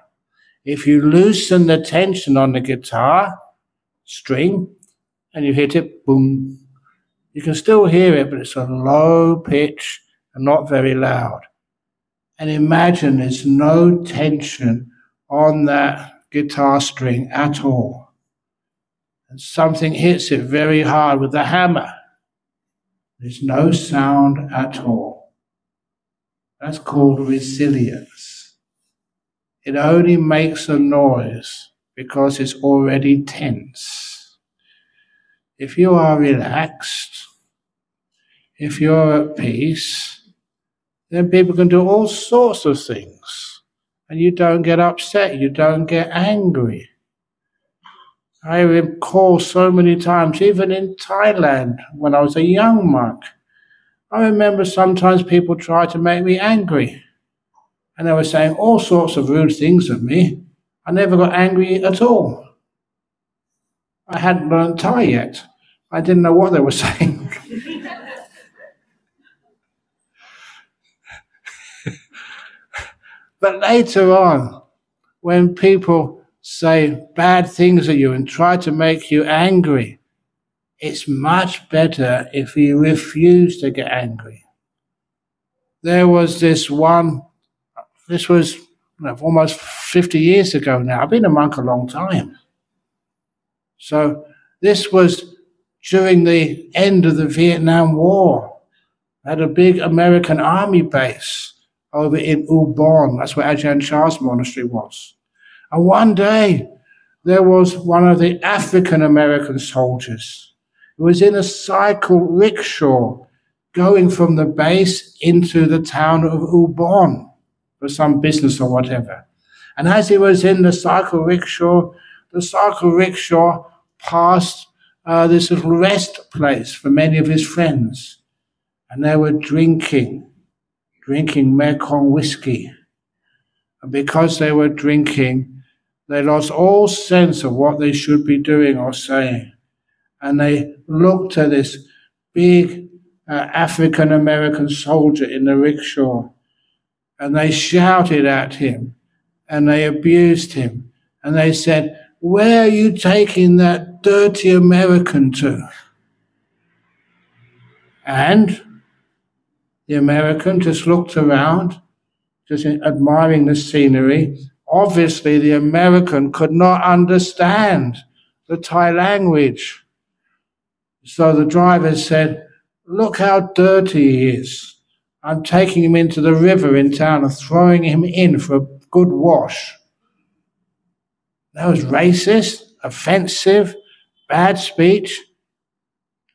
If you loosen the tension on the guitar string and you hit it, boom, you can still hear it, but it's a low pitch and not very loud. And imagine there's no tension on that guitar string at all. And something hits it very hard with a hammer. There's no sound at all. That's called resilience. It only makes a noise because it's already tense. If you are relaxed, if you're at peace, then people can do all sorts of things. And you don't get upset, you don't get angry. I recall so many times, even in Thailand, when I was a young monk, I remember sometimes people tried to make me angry. And they were saying all sorts of rude things at me. I never got angry at all. I hadn't learned Thai yet. I didn't know what they were saying. But later on, when people say bad things at you and try to make you angry, it's much better if you refuse to get angry. There was this was almost 50 years ago now. I've been a monk a long time. So this was during the end of the Vietnam War. I had a big American army base over in Ubon. That's where Ajahn Chah's monastery was. And one day, there was one of the African American soldiers who was in a cycle rickshaw going from the base into the town of Ubon for some business or whatever. And as he was in the cycle rickshaw passed this little rest place for many of his friends. And they were drinking Mekong whiskey. And because they were drinking, they lost all sense of what they should be doing or saying. And they looked at this big African-American soldier in the rickshaw, and they shouted at him, and they abused him, and they said, "Where are you taking that dirty American to?" And the American just looked around, just admiring the scenery. Obviously, the American could not understand the Thai language. So the driver said, "Look how dirty he is. I'm taking him into the river in town and throwing him in for a good wash." That was racist, offensive, bad speech.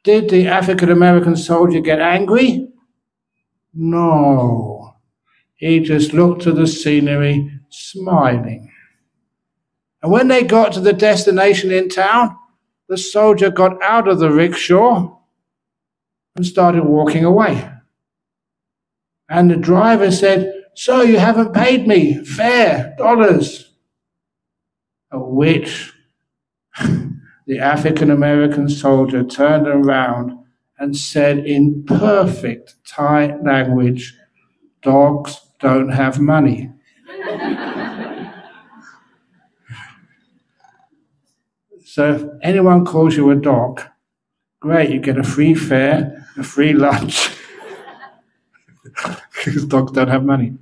Did the African-American soldier get angry? No. He just looked at the scenery, smiling. And when they got to the destination in town, the soldier got out of the rickshaw and started walking away. And the driver said, "Sir, you haven't paid me fare, dollars." At which the African-American soldier turned around and said in perfect Thai language, "Dogs don't have money." So if anyone calls you a dog, great, you get a free fare, a free lunch, because dogs don't have money.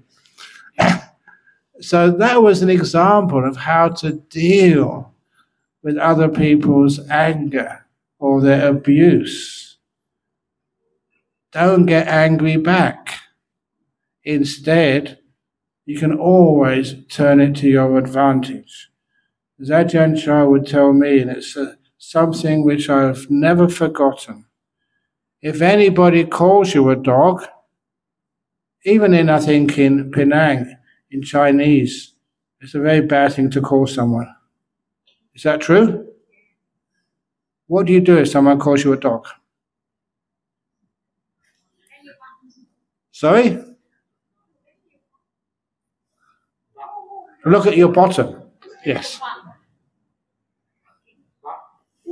So that was an example of how to deal with other people's anger or their abuse. Don't get angry back. Instead, you can always turn it to your advantage. As Ajahn Chah would tell me, and it's something which I've never forgotten. If anybody calls you a dog, even I think in Penang, in Chinese, it's a very bad thing to call someone. Is that true? What do you do if someone calls you a dog? Sorry? Look at your bottom. Yes.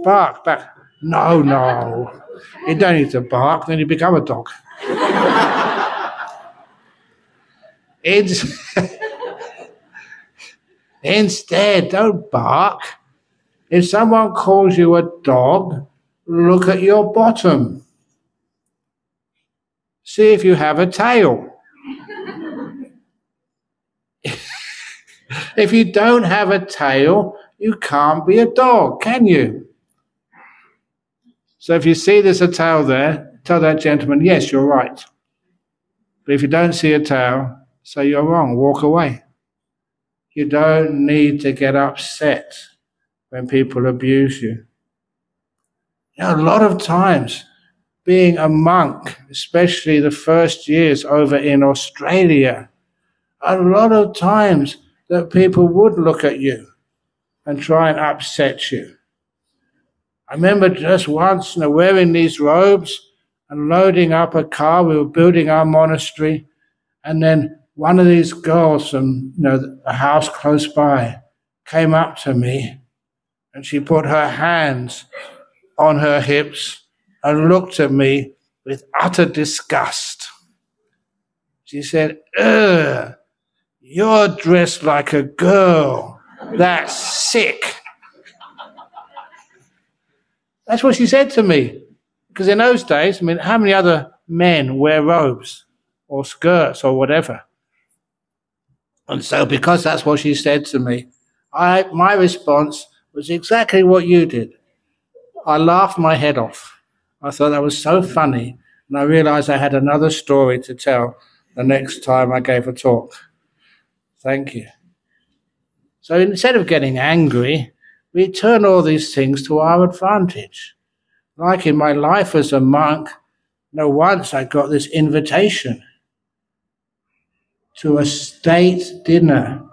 Bark back. No. You don't need to bark, then you become a dog. Instead, don't bark. If someone calls you a dog, look at your bottom. See if you have a tail. If you don't have a tail, you can't be a dog, can you? So if you see there's a tail there, tell that gentleman, yes, you're right. But if you don't see a tail, say you're wrong, walk away. You don't need to get upset when people abuse you. You know, a lot of times, being a monk, especially the first years over in Australia, a lot of times that people would look at you and try and upset you. I remember just once, wearing these robes and loading up a car. We were building our monastery, and then one of these girls from a house close by came up to me And she put her hands on her hips and looked at me with utter disgust. She said, "Ugh, you're dressed like a girl. That's sick." That's what she said to me. Because in those days, I mean, how many other men wear robes or skirts or whatever? And so because that's what she said to me, my response was exactly what you did. I laughed my head off. I thought that was so funny, and I realized I had another story to tell the next time I gave a talk. Thank you. So instead of getting angry, we turn all these things to our advantage. Like in my life as a monk, once I got this invitation to a state dinner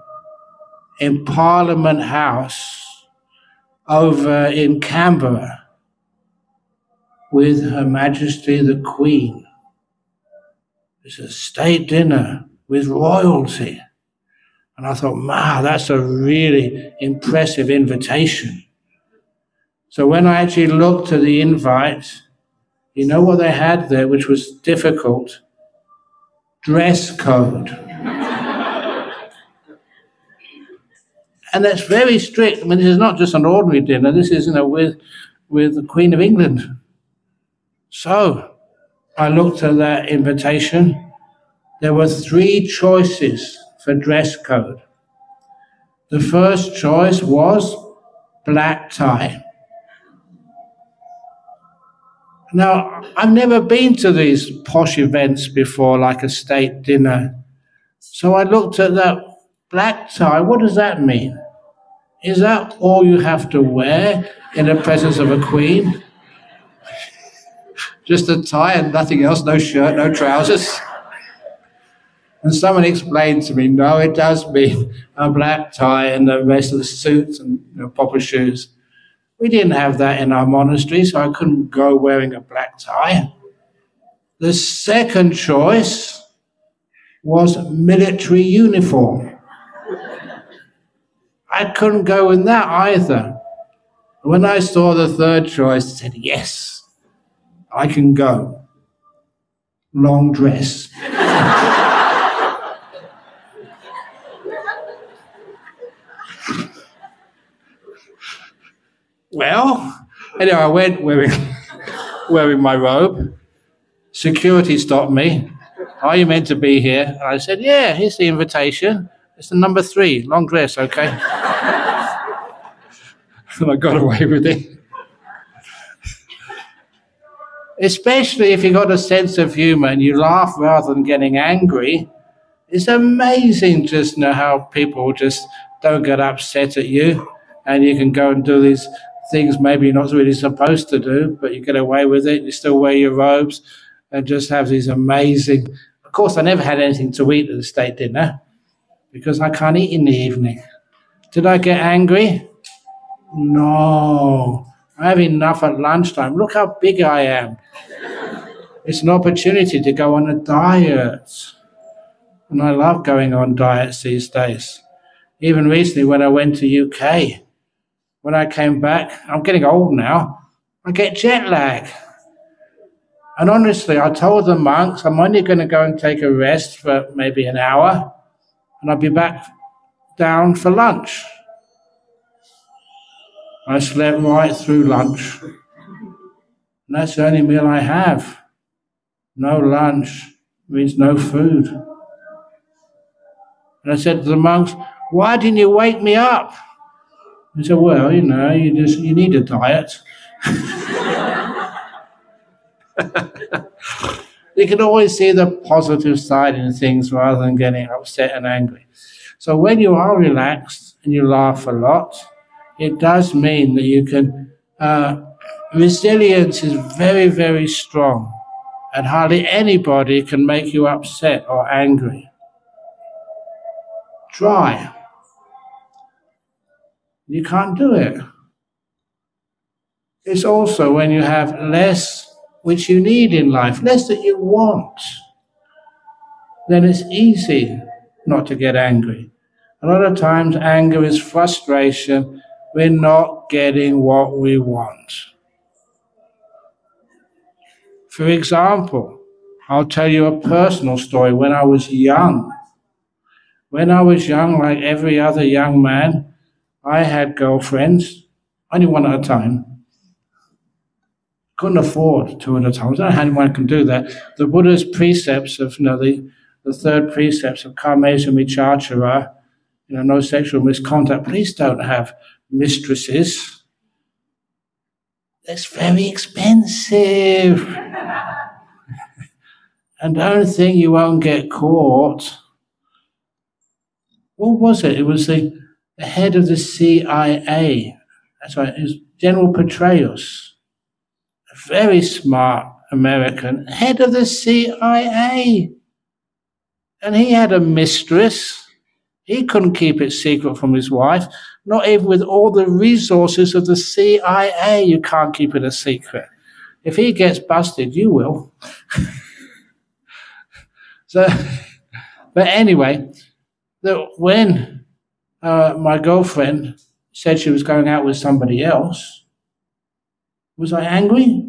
in Parliament House over in Canberra with Her Majesty the Queen. It's a state dinner with royalty. And I thought, that's a really impressive invitation. So when I actually looked at the invite, you know what they had there, which was difficult? Dress code. And that's very strict. I mean, this is not just an ordinary dinner. This is, with the Queen of England. So I looked at that invitation. There were 3 choices for dress code. The first choice was black tie. Now, I've never been to these posh events before, like a state dinner. So I looked at that black tie. What does that mean? Is that all you have to wear in the presence of a queen? Just a tie and nothing else, no shirt, no trousers? And someone explained to me, no, it does mean a black tie and the rest of the suits and proper shoes. We didn't have that in our monastery, so I couldn't go wearing a black tie. The second choice was military uniform. I couldn't go in that either. When I saw the third choice, I said, yes, I can go. Long dress. Well, anyway, I went wearing my robe. Security stopped me. Are you meant to be here? I said, yeah, here's the invitation. It's the number 3, long dress, okay? And I got away with it. Especially if you got a sense of humor and you laugh rather than getting angry. It's amazing just how people just don't get upset at you, and you can go and do these things maybe you're not really supposed to do, but you get away with it. You still wear your robes and just have these amazing... Of course, I never had anything to eat at the state dinner because I can't eat in the evening. Did I get angry? No. I have enough at lunchtime. Look how big I am. It's an opportunity to go on a diet. And I love going on diets these days. Even recently when I went to UK, when I came back, I'm getting old now, I get jet lag. And honestly, I told the monks I'm only going to go and take a rest for maybe an hour, and I'll be back down for lunch. I slept right through lunch. And that's the only meal I have. No lunch means no food. And I said to the monks, why didn't you wake me up? He said, well, you need a diet. You can always see the positive side in things rather than getting upset and angry. So when you are relaxed and you laugh a lot, it does mean that you can... resilience is very, very strong, and hardly anybody can make you upset or angry. Try. You can't do it. It's also when you have less which you need in life, less that you want, then it's easy not to get angry. A lot of times anger is frustration we're not getting what we want. For example, I'll tell you a personal story. When I was young, like every other young man, I had girlfriends, only one at a time. Couldn't afford two at a time. I don't know how anyone can do that. The Buddha's precepts of, the third precepts of Kamesa Michachara, no sexual misconduct. Please don't have mistresses. That's very expensive. And don't think you won't get caught. What was it? It was the head of the CIA. That's right, it was General Petraeus. A very smart American, head of the CIA. And he had a mistress. He couldn't keep it secret from his wife. Not even with all the resources of the CIA, you can't keep it a secret. If he gets busted, you will. But anyway, when my girlfriend said she was going out with somebody else, was I angry?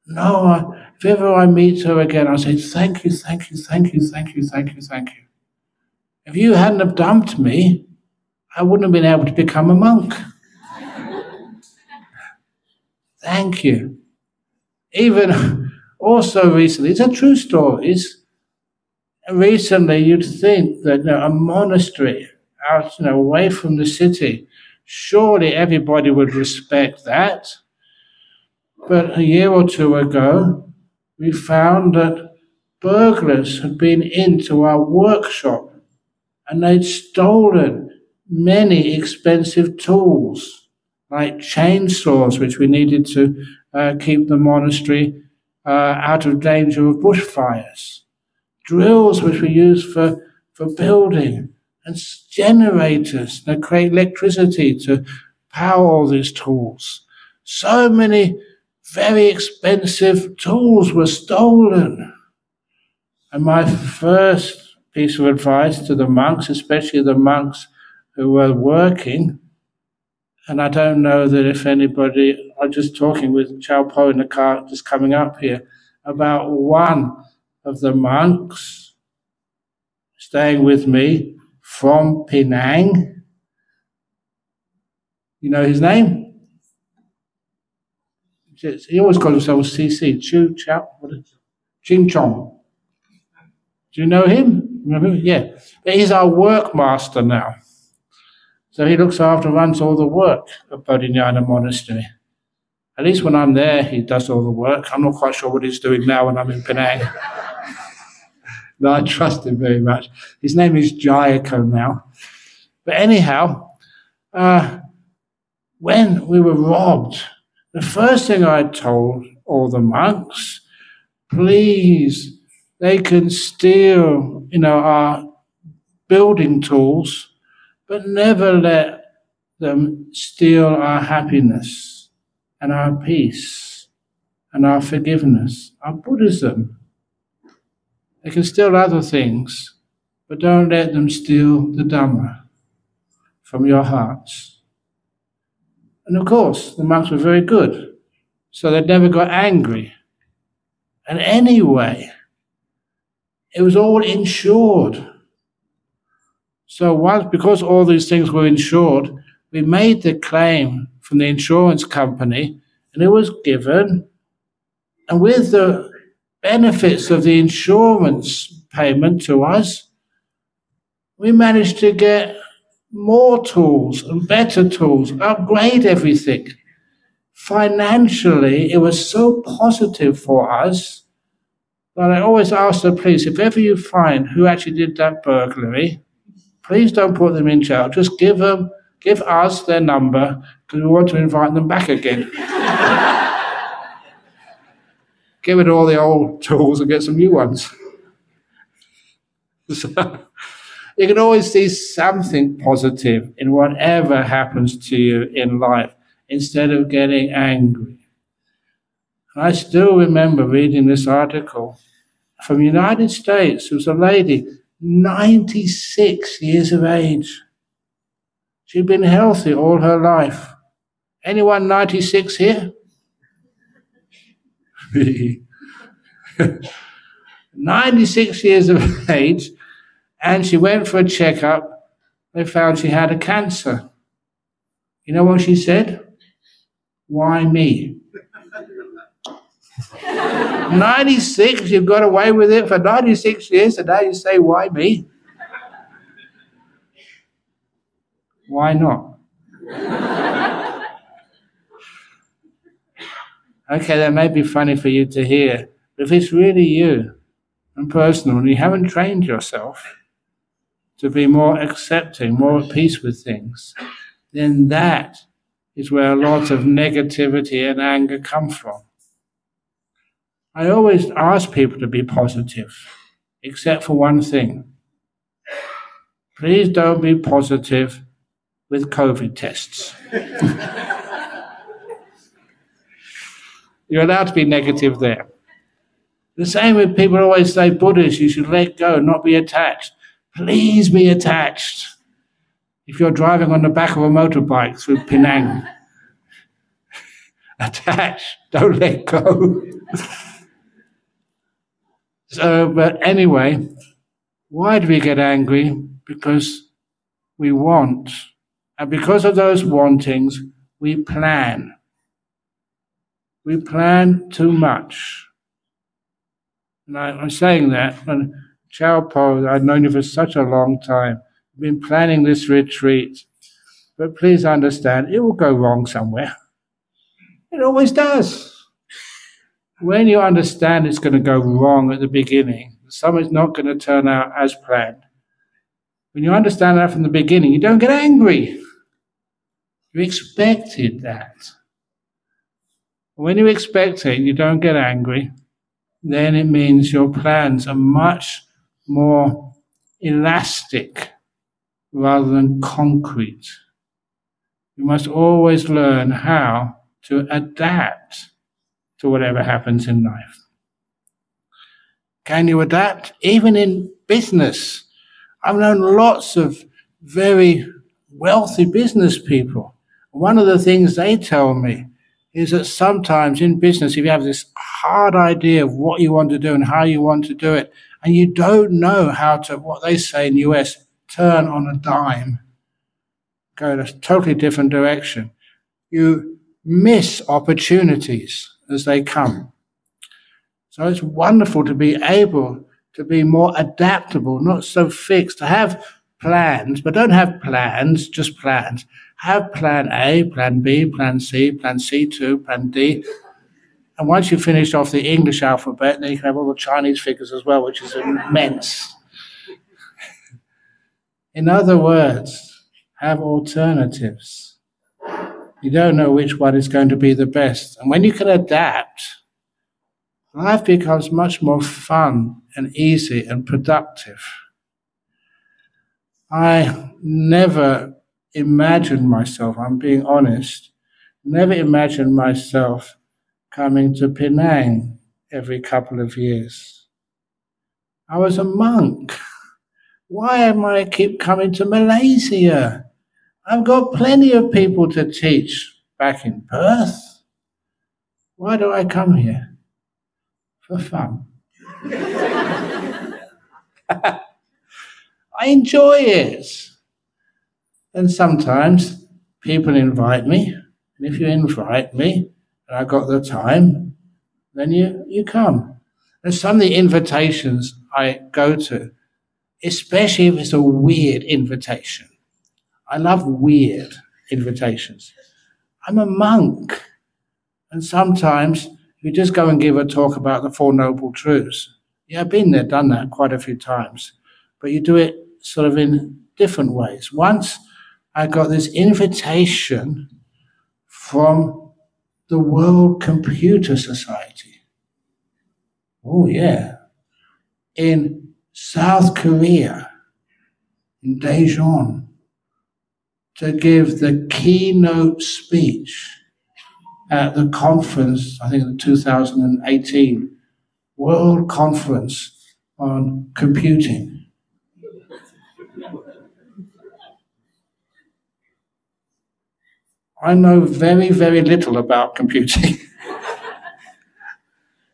No, if ever I meet her again, I'll say, thank you, thank you, thank you, thank you, thank you, thank you. If you hadn't have dumped me, I wouldn't have been able to become a monk. Thank you. Even also recently, it's a true story. Recently, you'd think that a monastery out, away from the city, surely everybody would respect that. But a year or two ago, we found that burglars had been into our workshop and they'd stolen many expensive tools, like chainsaws, which we needed to keep the monastery out of danger of bushfires, drills which we used for building, and generators that create electricity to power all these tools. So many very expensive tools were stolen. And my first piece of advice to the monks, especially the monks who were working, and I don't know that if anybody, I'm just talking with Chow Po in the car just coming up here, about one of the monks staying with me from Penang. You know his name? He always called himself CC, Ching Chong. Do you know him? Remember? Yeah. But he's our work master now. So he looks after, runs all the work at Bodhinyana Monastery. At least when I'm there, he does all the work. I'm not quite sure what he's doing now when I'm in Penang. No, I trust him very much. His name is Jayako now. But anyhow, when we were robbed, the first thing I told all the monks, please, they can steal, our building tools, but never let them steal our happiness and our peace and our forgiveness, our Buddhism. They can steal other things, but don't let them steal the Dhamma from your hearts. And of course, the monks were very good, so they never got angry. And anyway, it was all insured. So once, because all these things were insured, we made the claim from the insurance company, and it was given. And with the benefits of the insurance payment to us, we managed to get more tools and better tools, upgrade everything. Financially, it was so positive for us that I always ask the police, if ever you find who actually did that burglary, please don't put them in jail. Just give us their number, because we want to invite them back again. Give it all the old tools and get some new ones. So, you can always see something positive in whatever happens to you in life, instead of getting angry. And I still remember reading this article from the United States. There was a lady, 96 years of age. She'd been healthy all her life. Anyone 96 here? 96 years of age, and she went for a checkup. They found she had a cancer. You know what she said? Why me? 96, you've got away with it for 96 years, and now you say, why me? Why not? Okay, that may be funny for you to hear, but if it's really you and personal, and you haven't trained yourself to be more accepting, more at peace with things, then that is where a lot of negativity and anger come from. I always ask people to be positive, except for one thing. Please don't be positive with COVID tests. You're allowed to be negative there. The same with people always say, Buddhists, you should let go, not be attached. Please be attached. If you're driving on the back of a motorbike through Penang, attach, don't let go. So, but anyway, why do we get angry? Because we want. And because of those wantings, we plan. We plan too much. And I'm saying that, and Chow Po, I've known you for such a long time. I've been planning this retreat. But please understand, it will go wrong somewhere. It always does. When you understand it's going to go wrong at the beginning, something's not going to turn out as planned. When you understand that from the beginning, you don't get angry. You expected that. When you expect it, you don't get angry, then it means your plans are much more elastic rather than concrete. You must always learn how to adapt to whatever happens in life. Can you adapt? Even in business. I've known lots of very wealthy business people. One of the things they tell me is that sometimes in business, if you have this hard idea of what you want to do and how you want to do it, and you don't know how to, what they say in the US, turn on a dime, go in a totally different direction, you miss opportunities as they come. So it's wonderful to be able to be more adaptable, not so fixed, to have plans, but don't have plans, just plans. Have plan A, plan B, plan C2, plan D. And once you finish off the English alphabet, then you can have all the Chinese figures as well, which is immense. In other words, have alternatives. You don't know which one is going to be the best. And when you can adapt, life becomes much more fun and easy and productive. I never imagined myself, I'm being honest, never imagined myself coming to Penang every couple of years. I was a monk. Why am I keep coming to Malaysia? I've got plenty of people to teach back in Perth. Why do I come here? For fun. I enjoy it. And sometimes people invite me, and if you invite me, and I've got the time, then you come. And some of the invitations I go to, especially if it's a weird invitation. I love weird invitations. I'm a monk, and sometimes you just go and give a talk about the Four Noble Truths. Yeah, I've been there, done that quite a few times, but you do it sort of in different ways. Once I got this invitation from the World Computer Society. Oh, yeah. In South Korea, in Daejeon, to give the keynote speech at the conference, I think the 2018 World Conference on Computing. I know very, very little about computing.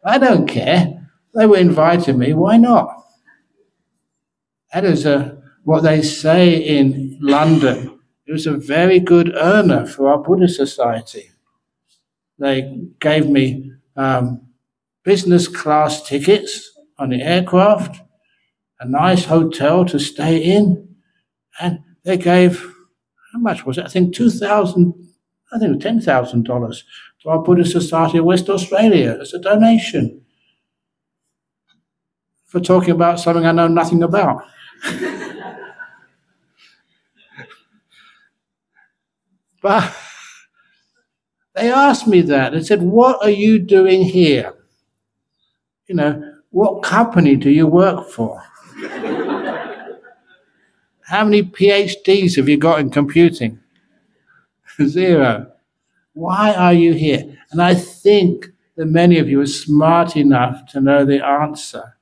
I don't care. They were inviting me. Why not? That is what they say in London. It was a very good earner for our Buddhist society. They gave me business class tickets on the aircraft, a nice hotel to stay in, and they gave, how much was it? I think $10,000 to our Buddhist Society of West Australia as a donation for talking about something I know nothing about. But they asked me that. They said, what are you doing here? You know, what company do you work for? How many PhDs have you got in computing? 0. Why are you here? And I think that many of you are smart enough to know the answer.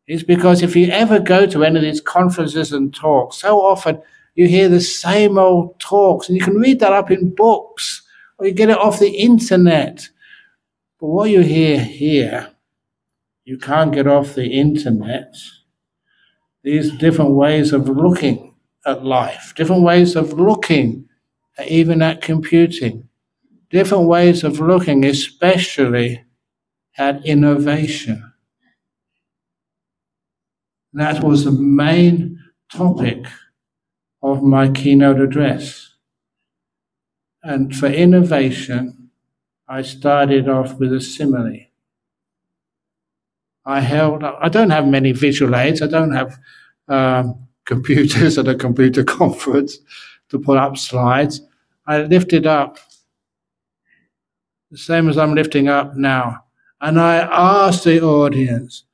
It's because if you ever go to any of these conferences and talks, so often you hear the same old talks, and you can read that up in books, or you get it off the internet. But what you hear here, you can't get off the internet. These different ways of looking at life, different ways of looking even at computing, different ways of looking especially at innovation. And that was the main topic of my keynote address. And for innovation, I started off with a simile. I don't have many visual aids. I don't have computers at a computer conference to put up slides. I lifted up the same as I'm lifting up now. And I asked the audience,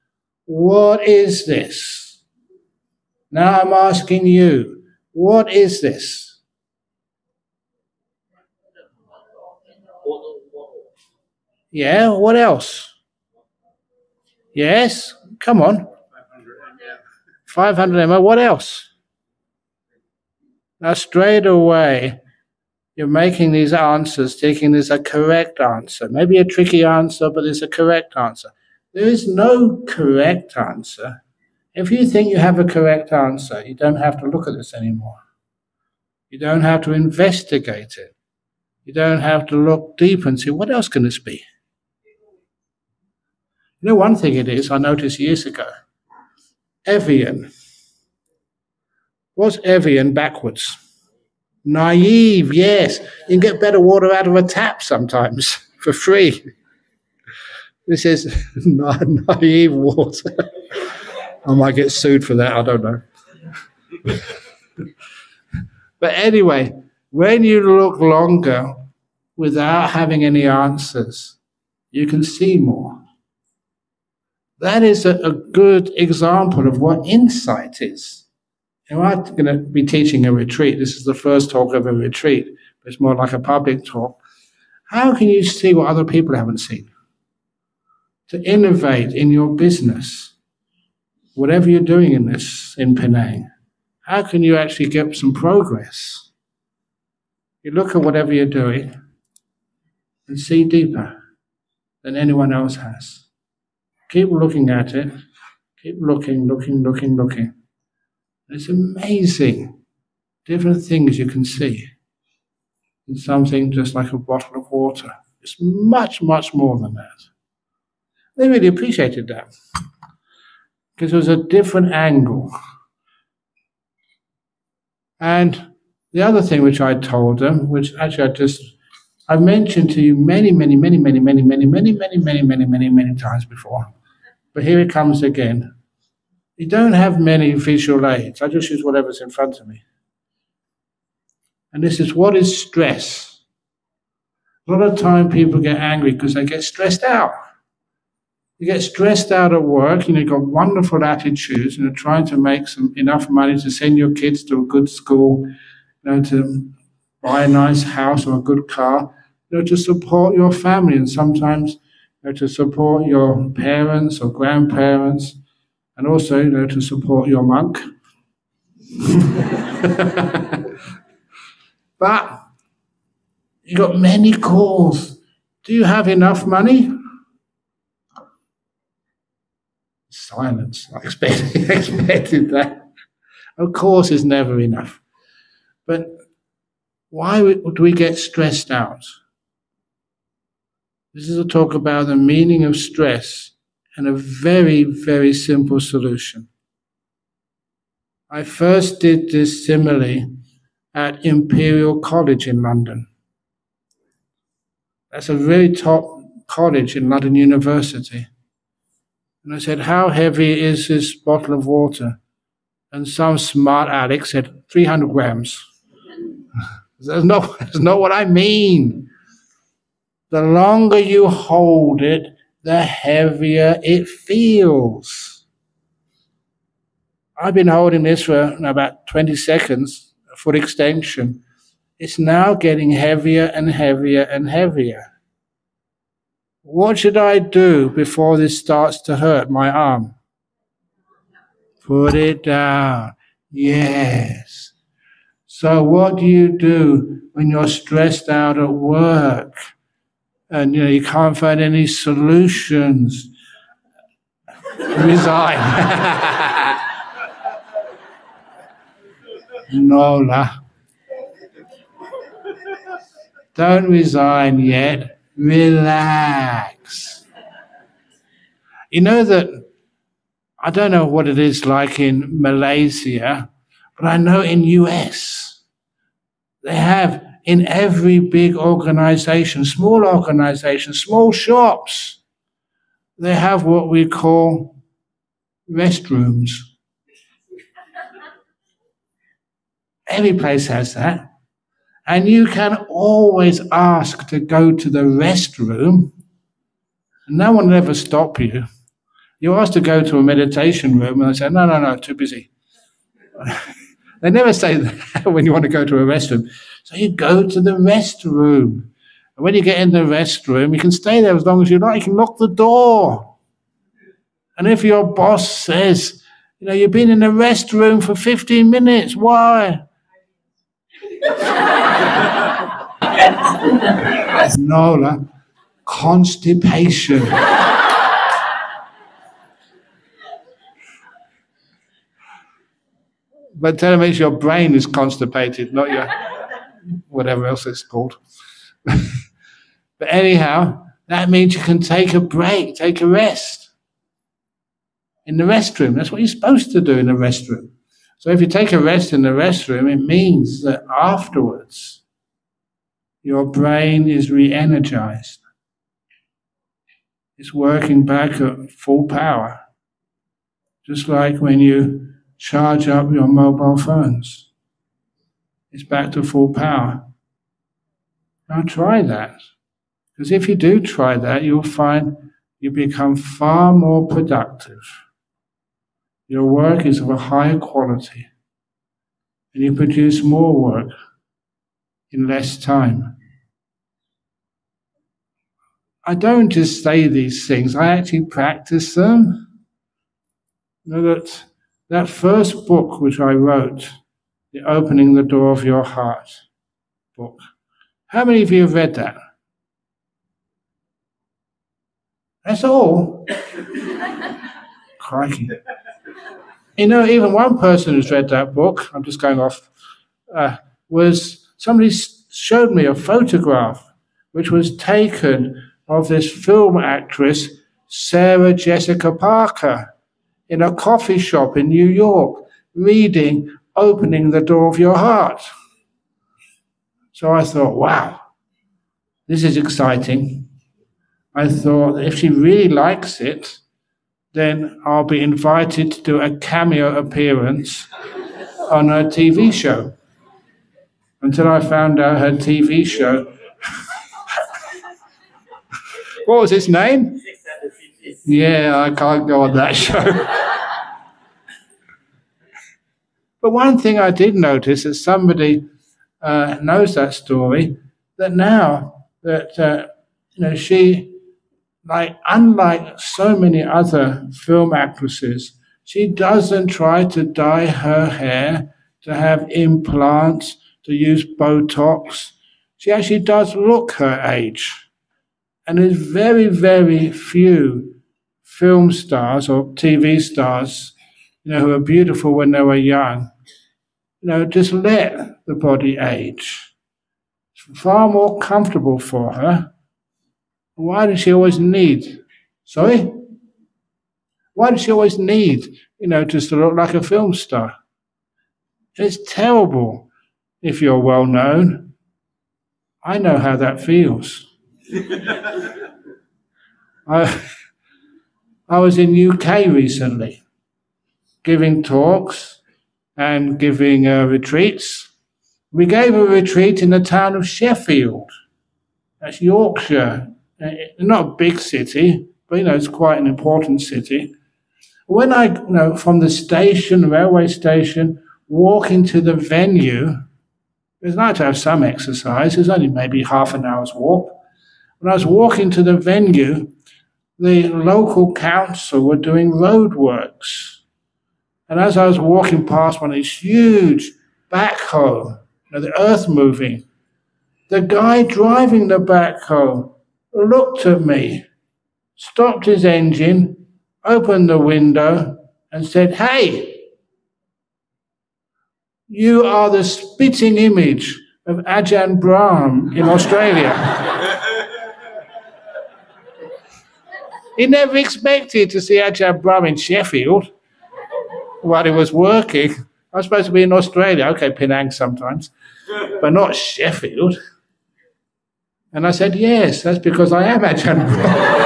what is this? Now I'm asking you, what is this? Yeah, what else? Yes, come on. 500 ml, what else? Now straight away, you're making these answers, thinking there's a correct answer. Maybe a tricky answer, but there's a correct answer. There is no correct answer. If you think you have a correct answer, you don't have to look at this anymore. You don't have to investigate it. You don't have to look deep and see, what else can this be? You know, one thing it is, I noticed years ago, Evian. What's Evian backwards? Naive, yes. You can get better water out of a tap sometimes for free. This is naive water. I might get sued for that, I don't know. But anyway, when you look longer without having any answers, you can see more. That is a good example of what insight is. And I'm going to be teaching a retreat. This is the first talk of a retreat, but it's more like a public talk. How can you see what other people haven't seen? To innovate in your business, whatever you're doing in Penang, how can you actually get some progress? You look at whatever you're doing and see deeper than anyone else has. Keep looking at it. Keep looking. It's amazing. Different things you can see in something just like a bottle of water. It's much, much more than that. They really appreciated that because it was a different angle. And the other thing which I told them, which actually I've mentioned to you many times before, but here it comes again. You don't have many visual aids. I just use whatever's in front of me. And this is, what is stress? A lot of time people get angry because they get stressed out. You get stressed out at work, you've got wonderful attitudes, and you're trying to make enough money to send your kids to a good school, to buy a nice house or a good car, to support your family, and sometimes to support your parents or grandparents, and also to support your monk. But You got many calls. Do you have enough money? Silence. I expected that. Of course, it's never enough. But why do we get stressed out? This is a talk about the meaning of stress and a very, very simple solution. I first did this simile at Imperial College in London. That's a very top college in London University. And I said, how heavy is this bottle of water? And some smart aleck said, 300 grams. That's not what I mean. The longer you hold it, the heavier it feels. I've been holding this for about 20 seconds, a foot extension. It's now getting heavier and heavier and heavier. What should I do before this starts to hurt my arm? Put it down. Yes. So what do you do when you're stressed out at work and you can't find any solutions? Resign. Nola. Don't resign yet. Relax. You know that, I don't know what it is like in Malaysia, but I know in US, they have in every big organization, small shops, they have what we call restrooms. Every place has that. And you can always ask to go to the restroom. No one will ever stop you. You ask to go to a meditation room and they say, no, too busy. They never say that when you want to go to a restroom. So you go to the restroom. And when you get in the restroom, you can stay there as long as you like. You can lock the door. And if your boss says, you've been in the restroom for 15 minutes, why? Nola, constipation. But tell them it's your brain is constipated, not your whatever else it's called. But anyhow, that means you can take a break, take a rest in the restroom. That's what you're supposed to do in the restroom. So if you take a rest in the restroom, it means that afterwards your brain is re-energized. It's working back at full power. Just like when you charge up your mobile phones. It's back to full power. Now try that. Because if you do try that, you'll find you become far more productive. Your work is of a higher quality. And you produce more work in less time. I don't just say these things, I actually practice them. That first book which I wrote, the Opening the Door of Your Heart book, how many of you have read that? That's all? Crikey. Even one person who's read that book, I'm just going off, was somebody showed me a photograph which was taken of this film actress, Sarah Jessica Parker, in a coffee shop in New York, reading Opening the Door of Your Heart. So I thought, wow, this is exciting. I thought, if she really likes it, then I'll be invited to do a cameo appearance on her TV show. Until I found out her TV show. What was its name? Yeah, I can't go on that show. But one thing I did notice is somebody knows that story, that now that she, unlike so many other film actresses, she doesn't try to dye her hair, to have implants, to use Botox. she actually does look her age. And there's very, very few film stars or TV stars, who are beautiful when they were young. Just let the body age. It's far more comfortable for her. Why does she always need? Sorry? Why does she always need, just to look like a film star? It's terrible if you're well known. I know how that feels. I was in UK recently, giving talks and giving retreats. We gave a retreat in the town of Sheffield. That's Yorkshire. Not a big city, but it's quite an important city. When I, from the station, railway station, walk into the venue, it's nice to have some exercise. It's only maybe half an hour's walk. When I was walking to the venue, the local council were doing roadworks. And as I was walking past one of these huge backhoe, the earth moving, the guy driving the backhoe looked at me, stopped his engine, opened the window, and said, "Hey, you are the spitting image of Ajahn Brahm in Australia." He never expected to see Ajahn Brahm in Sheffield while he was working. I was supposed to be in Australia. Okay, Penang sometimes, but not Sheffield. And I said, "Yes, that's because I am Ajahn Brahm."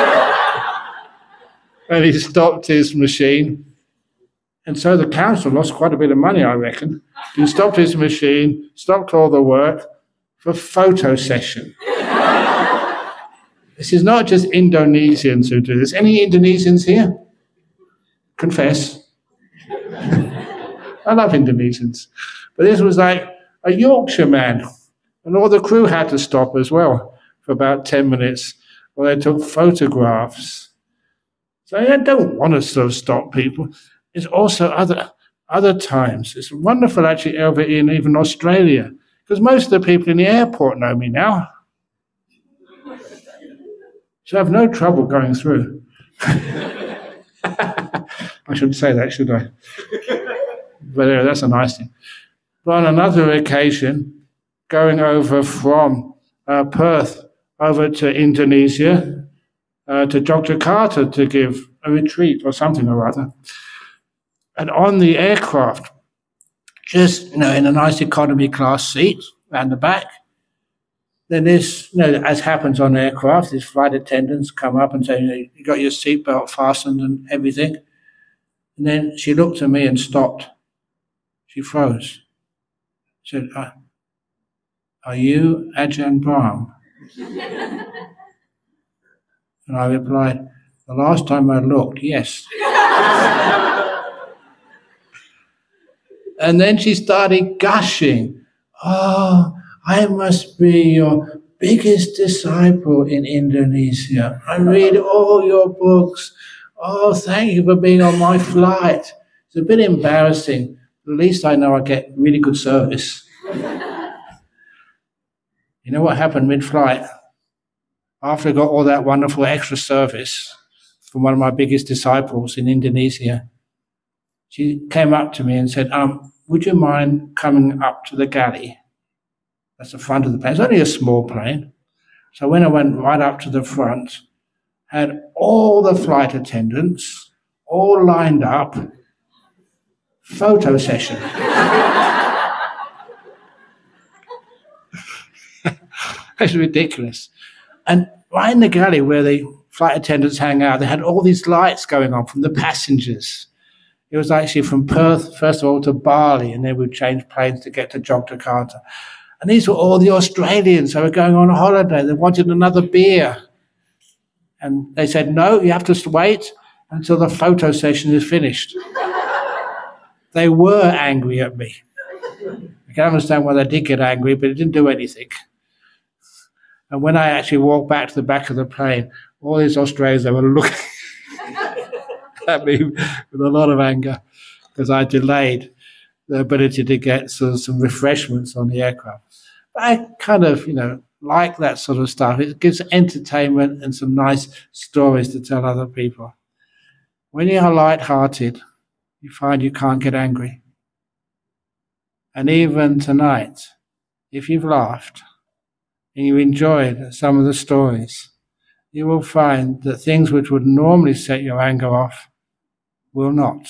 And he stopped his machine. And so the council lost quite a bit of money, I reckon. He stopped his machine, stopped all the work for a photo session. This is not just Indonesians who do this. Any Indonesians here? Confess. I love Indonesians. But this was like a Yorkshire man. And all the crew had to stop as well for about 10 minutes while they took photographs. So I don't want to sort of stop people. There's also other times. It's wonderful actually over in even Australia, because most of the people in the airport know me now. So I have no trouble going through. I shouldn't say that, should I? But that's a nice thing. But on another occasion, going over from Perth over to Indonesia, to Yogyakarta to give a retreat or something or other. And on the aircraft, just, in a nice economy class seat around the back, then this, as happens on aircraft, these flight attendants come up and say, "You got your seatbelt fastened and everything." And then she looked at me and stopped. She froze. She said, "Are you Ajahn Brahm?" And I replied, "The last time I looked, yes." And then she started gushing. "Oh, I must be your biggest disciple in Indonesia. I read all your books. Oh, thank you for being on my flight." It's a bit embarrassing. At least I know I get really good service. You know what happened mid-flight? After I got all that wonderful extra service from one of my biggest disciples in Indonesia, she came up to me and said, "Would you mind coming up to the galley?" That's the front of the plane. It's only a small plane. So when I went right up to the front, had all the flight attendants all lined up, photo session. It's ridiculous. And right in the galley where the flight attendants hang out, they had all these lights going on from the passengers. It was actually from Perth, first of all, to Bali, and then we'd change planes to get to Yogyakarta. And these were all the Australians who were going on holiday. They wanted another beer. And they said, "No, you have to wait until the photo session is finished." They were angry at me. I can understand why they did get angry, but it didn't do anything. And when I actually walked back to the back of the plane, all these Australians, they were looking at me with a lot of anger because I delayed the ability to get some refreshments on the aircraft. I kind of, like that sort of stuff. It gives entertainment and some nice stories to tell other people. When you're light-hearted, you find you can't get angry. And even tonight, if you've laughed and you enjoyed some of the stories, you will find that things which would normally set your anger off will not.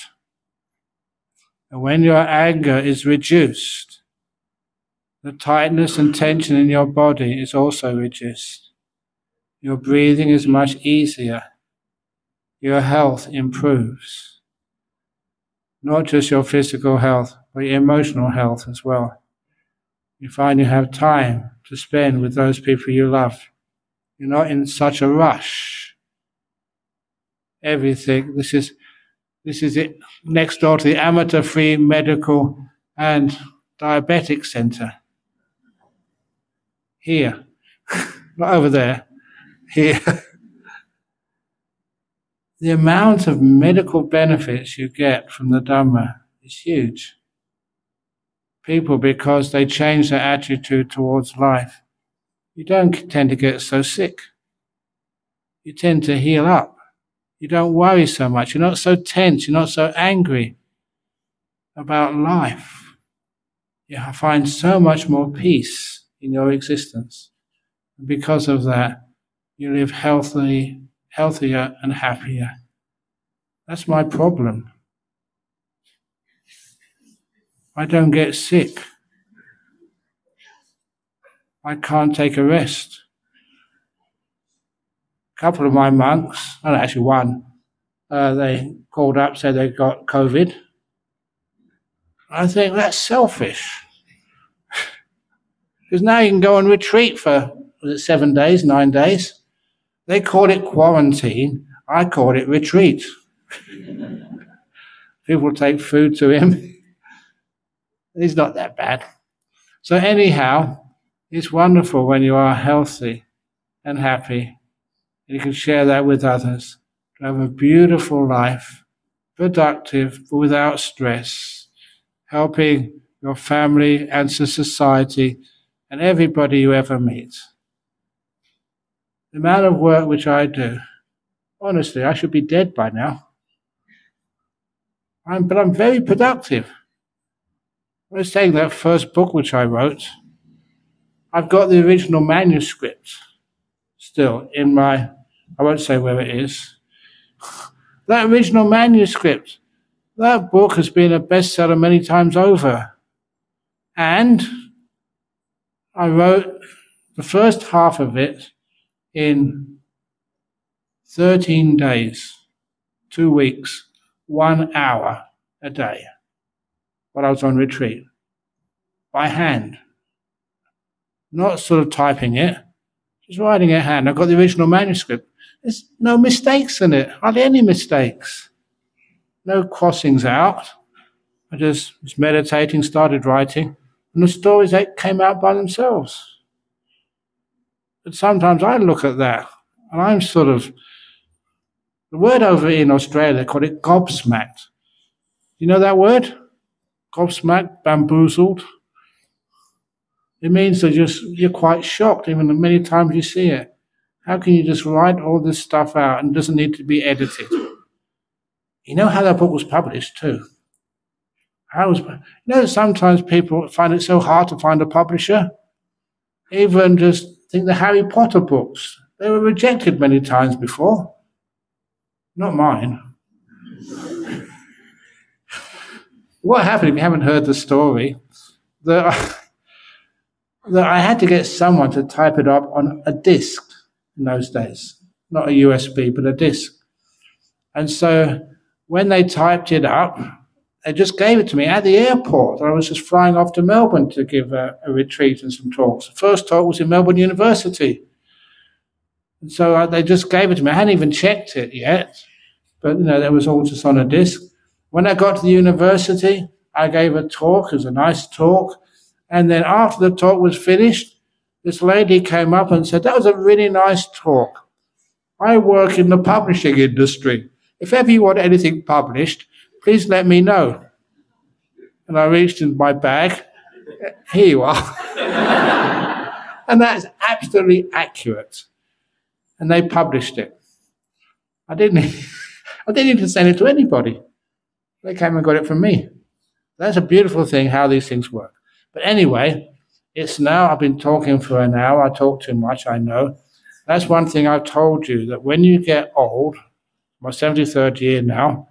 And when your anger is reduced, the tightness and tension in your body is also reduced. Your breathing is much easier. Your health improves. Not just your physical health, but your emotional health as well. You find you have time to spend with those people you love. You're not in such a rush. Everything, this is it next door to the amateur-free medical and diabetic center. Here, not over there, here. The amount of medical benefits you get from the Dhamma is huge. People, because they change their attitude towards life, you don't tend to get so sick. You tend to heal up. You don't worry so much. You're not so tense. You're not so angry about life. You find so much more peace in your existence. And because of that, you live healthier and happier. That's my problem. I don't get sick. I can't take a rest. A couple of my monks, actually one, they called up, said they got COVID. I think that's selfish. Because now you can go on retreat for 7 days, 9 days. They call it quarantine. I call it retreat. People take food to him. He's not that bad. So anyhow, it's wonderful when you are healthy and happy. You can share that with others. To have a beautiful life, productive, but without stress, helping your family and society and everybody you ever meet. The amount of work which I do, honestly, I should be dead by now. But I'm very productive. I was saying that first book which I wrote, I've got the original manuscript still in my, I won't say where it is. That original manuscript, that book has been a bestseller many times over. And I wrote the first half of it in 13 days, 2 weeks, 1 hour a day, while I was on retreat, by hand. Not sort of typing it, just writing it hand. I've got the original manuscript. There's no mistakes in it, hardly any mistakes. No crossings out. I just was meditating, started writing, and the stories that came out by themselves. But sometimes I look at that, and I'm sort of, the word over in Australia, they call it gobsmacked. You know that word? Gobsmacked, bamboozled. It means that you're quite shocked, even the many times you see it. How can you just write all this stuff out and it doesn't need to be edited? You know how that book was published too? Sometimes people find it so hard to find a publisher. Even just think the Harry Potter books. They were rejected many times before. Not mine. What happened, if you haven't heard the story, that I had to get someone to type it up on a disc in those days. Not a USB, but a disc. And so when they typed it up, they just gave it to me at the airport. I was just flying off to Melbourne to give a retreat and some talks. The first talk was in Melbourne University. And so they just gave it to me. I hadn't even checked it yet, but that was all just on a disc. When I got to the university, I gave a talk. It was a nice talk. And then after the talk was finished, this lady came up and said, "That was a really nice talk. I work in the publishing industry. If ever you want anything published, please let me know." And I reached in my bag Here you are. And that's absolutely accurate. And they published it. I didn't even send it to anybody. They came and got it from me. That's a beautiful thing, how these things work. But anyway, it's now, I've been talking for an hour. I talk too much, I know. That's one thing I've told you, that when you get old, my 73rd year now,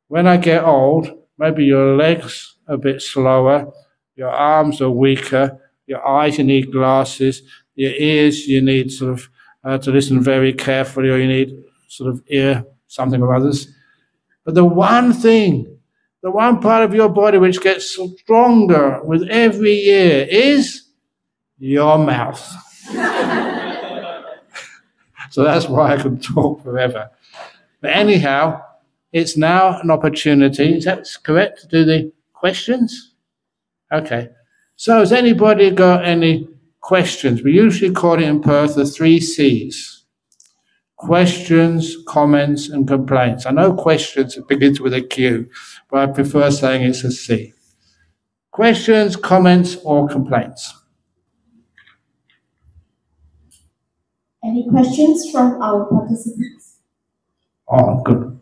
when I get old, maybe your legs are a bit slower, your arms are weaker, your eyes, you need glasses, your ears, you need sort of to listen very carefully, or you need sort of ear something or others. But the one thing, the one part of your body which gets stronger with every year is your mouth. So that's why I can talk forever. But anyhow, it's now an opportunity, is that correct, to do the questions? Okay. So has anybody got any questions? We usually call it in Perth the 3 C's. Questions, comments, and complaints. I know questions begins with a Q, but I prefer saying it's a C. Questions, comments, or complaints?
Any questions from our participants?
Oh, good.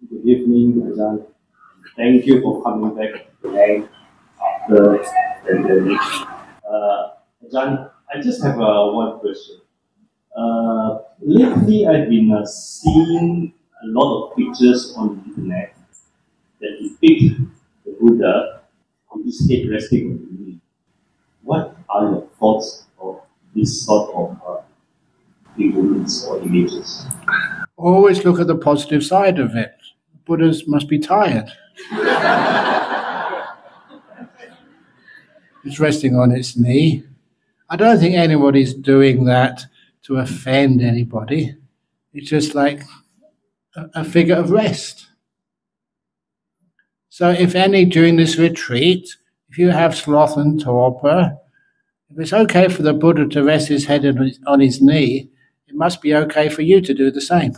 Good evening, Ajahn. Thank you for coming back today after the pandemic. Ajahn, I just have one question. Lately, I've been seeing a lot of pictures on the internet that depict the Buddha with his head resting on the knee. What are your thoughts of this sort of figurines or images?
Always look at the positive side of it. Buddhas must be tired. It's resting on its knee. I don't think anybody's doing that to offend anybody. It's just like a figure of rest. So if any, during this retreat, if you have sloth and torpor, if it's okay for the Buddha to rest his head on his knee, it must be okay for you to do the same.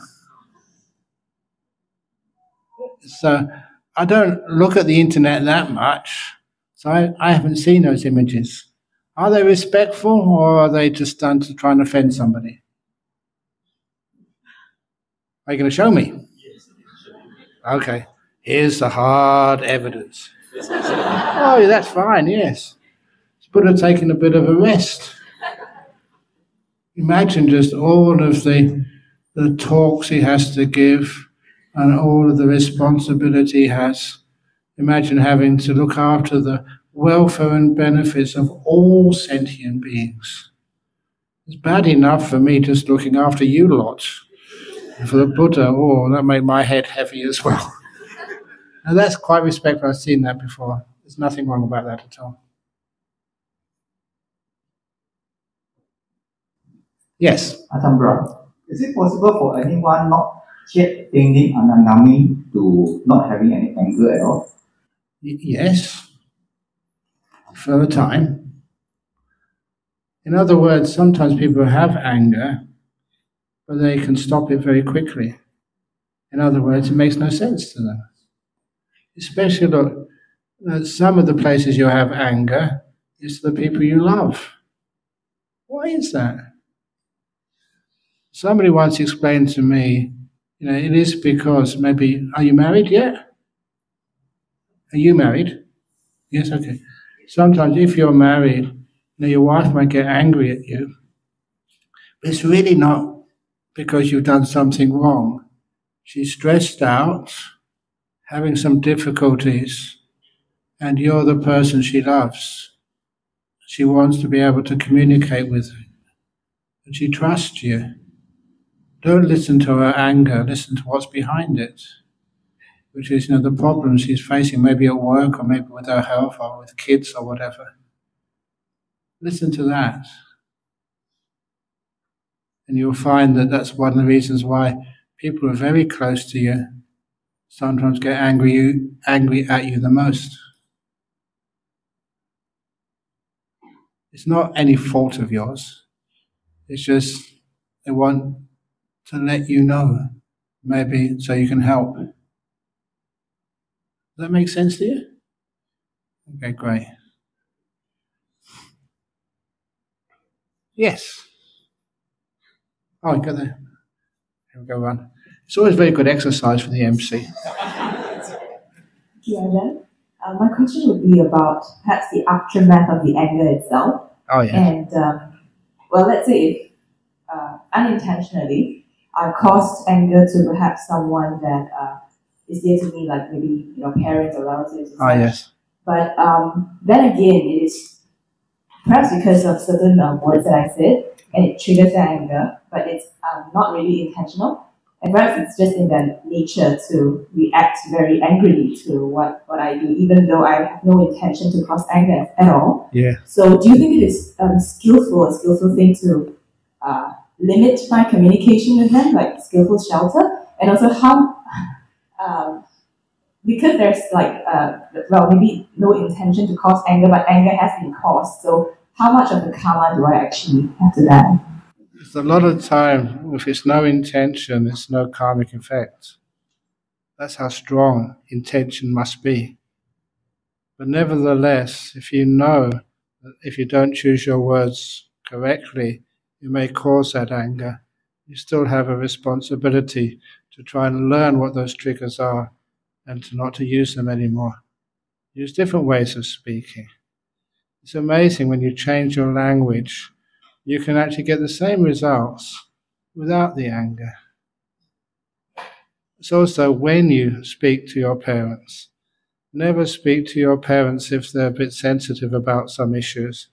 So I don't look at the internet that much, so I haven't seen those images. Are they respectful, or are they just done to try and offend somebody? Are you going to show me? Okay. Here's the hard evidence. Oh, that's fine, yes. It's Buddha taking a bit of a rest. Imagine just all of the talks he has to give and all of the responsibility he has. Imagine having to look after the welfare and benefits of all sentient beings. It's bad enough for me just looking after you lot. And for the Buddha, oh, that made my head heavy as well. And that's quite respectful. I've seen that before. There's nothing wrong about that at all. Yes?
Atambra, is it possible for anyone not yet thinking ananami to not having any anger at all?
Yes. For a time. In other words, sometimes people have anger, but they can stop it very quickly. In other words, it makes no sense to them. Especially, look, some of the places you have anger is the people you love. Why is that? Somebody once explained to me, it is because maybe, are you married yet? Are you married? Yes, okay. Sometimes if you're married, your wife might get angry at you. But it's really not because you've done something wrong. She's stressed out, having some difficulties, and you're the person she loves. She wants to be able to communicate with you, and she trusts you. Don't listen to her anger, listen to what's behind it, which is, the problems she's facing, maybe at work or maybe with her health or with kids or whatever. Listen to that. And you'll find that that's one of the reasons why people who are very close to you sometimes get angry at you the most. It's not any fault of yours. It's just they want to let you know, maybe so you can help. that make sense to you? Okay, great. Yes. Oh, go there. Here we go, run. It's always very good exercise for the MC.
My question would be about perhaps the aftermath of the anger itself.
Oh, yes.
And, well, let's say if unintentionally I caused anger to perhaps someone that is dear to me, like maybe parents or relatives.
Oh, yes.
But then again, it is perhaps because of certain words that I said, and it triggers the anger, but it's not really intentional. And perhaps it's just in their nature to react very angrily to what I do, even though I have no intention to cause anger at all.
Yeah.
So do you think it is a skillful thing to limit my communication with them, like skillful shelter? And also how, because there's maybe no intention to cause anger, but anger has been caused. So how much of the karma do I actually have to bear?
There's a lot of time, if it's no intention, it's no karmic effect. That's how strong intention must be. But nevertheless, if you know that if you don't choose your words correctly, you may cause that anger, you still have a responsibility to try and learn what those triggers are and not to use them anymore. Use different ways of speaking. It's amazing when you change your language, you can actually get the same results without the anger. It's also when you speak to your parents. Never speak to your parents if they're a bit sensitive about some issues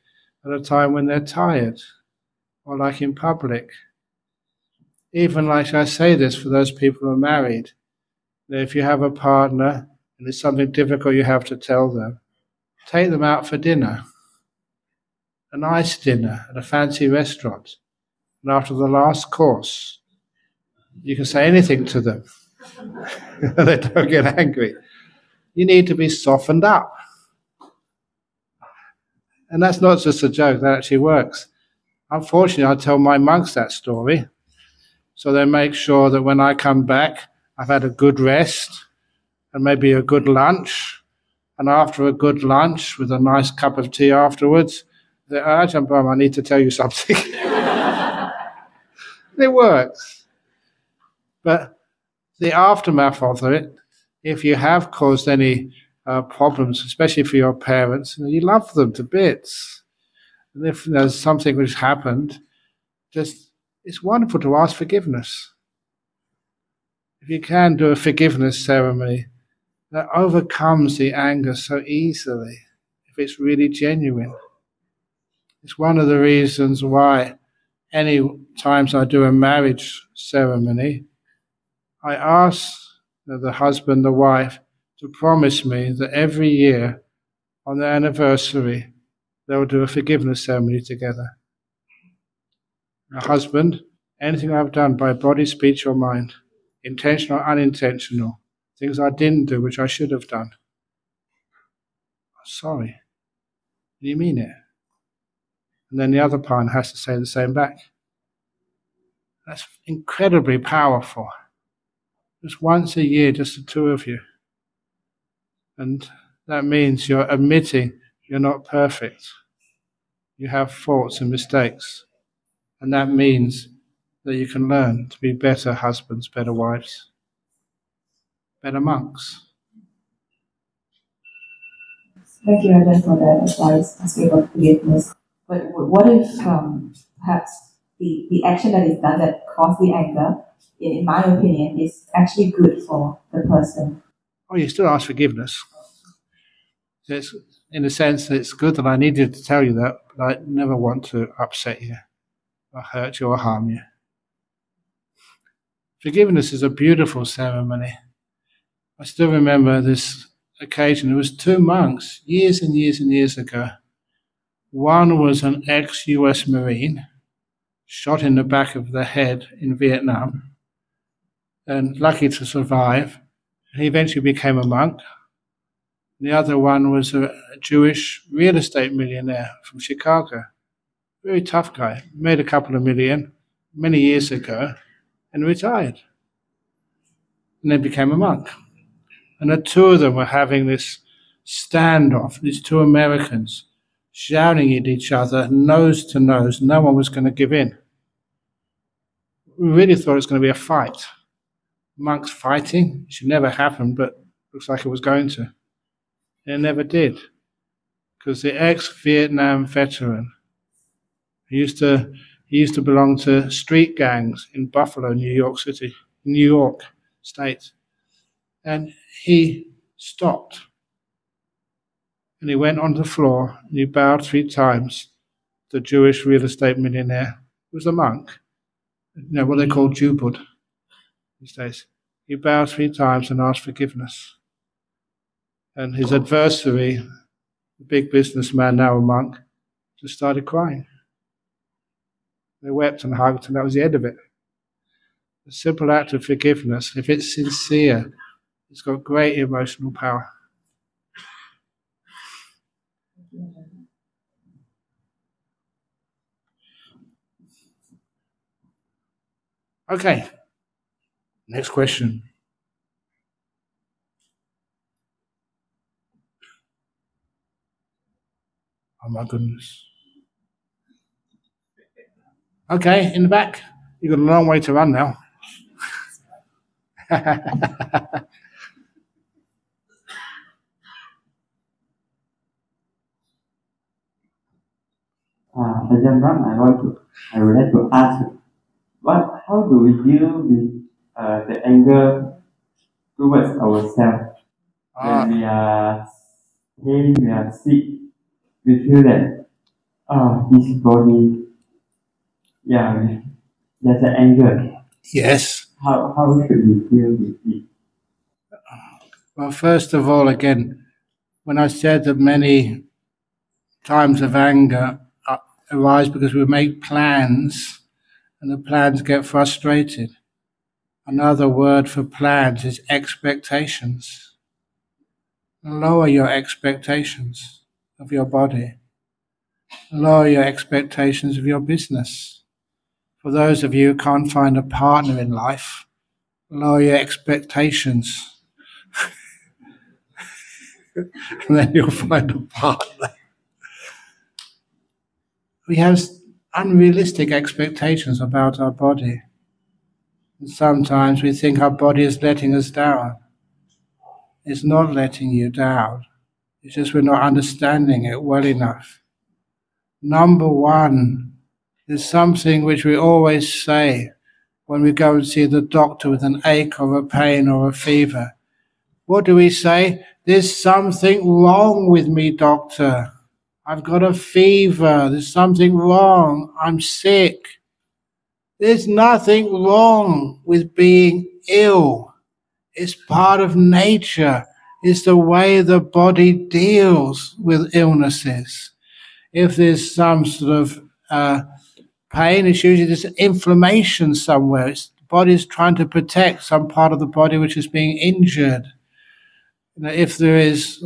at a time when they're tired or like in public. Even like I say this for those people who are married. If you have a partner and it's something difficult you have to tell them, take them out for dinner. A nice dinner at a fancy restaurant. And after the last course, you can say anything to them. They don't get angry. You need to be softened up. And that's not just a joke, that actually works. Unfortunately, I tell my monks that story, so they make sure that when I come back, I've had a good rest, and maybe a good lunch, and after a good lunch, with a nice cup of tea afterwards, they Ajahn Brahm, I need to tell you something. It works. But the aftermath of it, if you have caused any problems, especially for your parents, you love them to bits. And if there's something which happened, it's wonderful to ask forgiveness. If you can do a forgiveness ceremony, that overcomes the anger so easily, if it's really genuine. It's one of the reasons why any times I do a marriage ceremony, I ask the husband, the wife, to promise me that every year on their anniversary, they'll do a forgiveness ceremony together. A husband, anything I've done by body, speech or mind, intentional or unintentional, things I didn't do which I should have done. Sorry. Do you mean it? And then the other partner has to say the same back. That's incredibly powerful. Just once a year, just the two of you. And that means you're admitting you're not perfect. You have faults and mistakes. And that means that you can learn to be better husbands, better wives, better monks.
Thank you, Ajahn, for that advice, asking about forgiveness. But what if perhaps the action that is done that caused the anger, in my opinion, is actually good for the person?
Oh, you still ask forgiveness. It's, in a sense, it's good that I needed to tell you that, but I never want to upset you or hurt you or harm you. Forgiveness is a beautiful ceremony. I still remember this occasion. There was two monks, years and years and years ago. One was an ex-US Marine, shot in the back of the head in Vietnam, and lucky to survive. He eventually became a monk. The other one was a Jewish real estate millionaire from Chicago. Very tough guy. Made a couple of million many years ago and retired. And then became a monk. And the two of them were having this standoff, these two Americans, shouting at each other, nose to nose. No one was going to give in. We really thought it was going to be a fight. Monks fighting, it should never happen, but looks like it was going to. It never did, because the ex-Vietnam veteran, he used to belong to street gangs in Buffalo, New York City, New York State, and he stopped, and he went on the floor and he bowed 3 times. The Jewish real estate millionaire, who was a monk, what they call Jubud these days. He bowed 3 times and asked forgiveness. And his adversary, the big businessman, now a monk, just started crying. They wept and hugged, and that was the end of it. A simple act of forgiveness, if it's sincere, it's got great emotional power. Okay, next question. Oh my goodness. Okay, in the back. You've got a long way to run now.
I would like to ask, how do we deal with the anger towards ourselves when we are pain, we are sick, we feel that this body, there's an anger.
Yes.
How should we deal with it?
Well, first of all, again, when I said that many times of anger arise because we make plans and the plans get frustrated. Another word for plans is expectations. Lower your expectations of your body. Lower your expectations of your business. For those of you who can't find a partner in life, lower your expectations. And then you'll find a partner. We have unrealistic expectations about our body. And sometimes we think our body is letting us down. It's not letting you down. It's just we're not understanding it well enough. Number one, there's something which we always say when we go and see the doctor with an ache or a pain or a fever. What do we say? There's something wrong with me, doctor. I've got a fever. There's something wrong. I'm sick. There's nothing wrong with being ill. It's part of nature. It's the way the body deals with illnesses. If there's some sort of pain, it's usually there's inflammation somewhere. The body's trying to protect some part of the body which is being injured. If there is,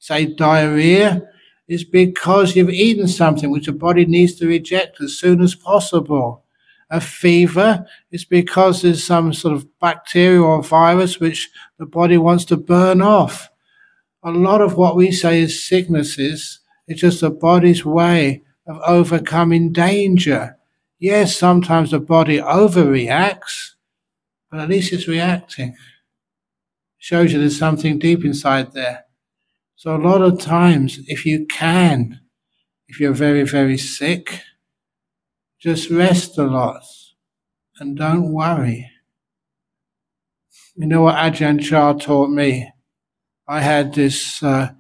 say, diarrhea, it's because you've eaten something which the body needs to reject as soon as possible. A fever is because there's some sort of bacteria or virus which the body wants to burn off. A lot of what we say is sicknesses. It's just the body's way of overcoming danger. Yes, sometimes the body overreacts, but at least it's reacting. Shows you there's something deep inside there. So a lot of times, if you're very, very sick, just rest a lot and don't worry. You know what Ajahn Chah taught me? I had this, no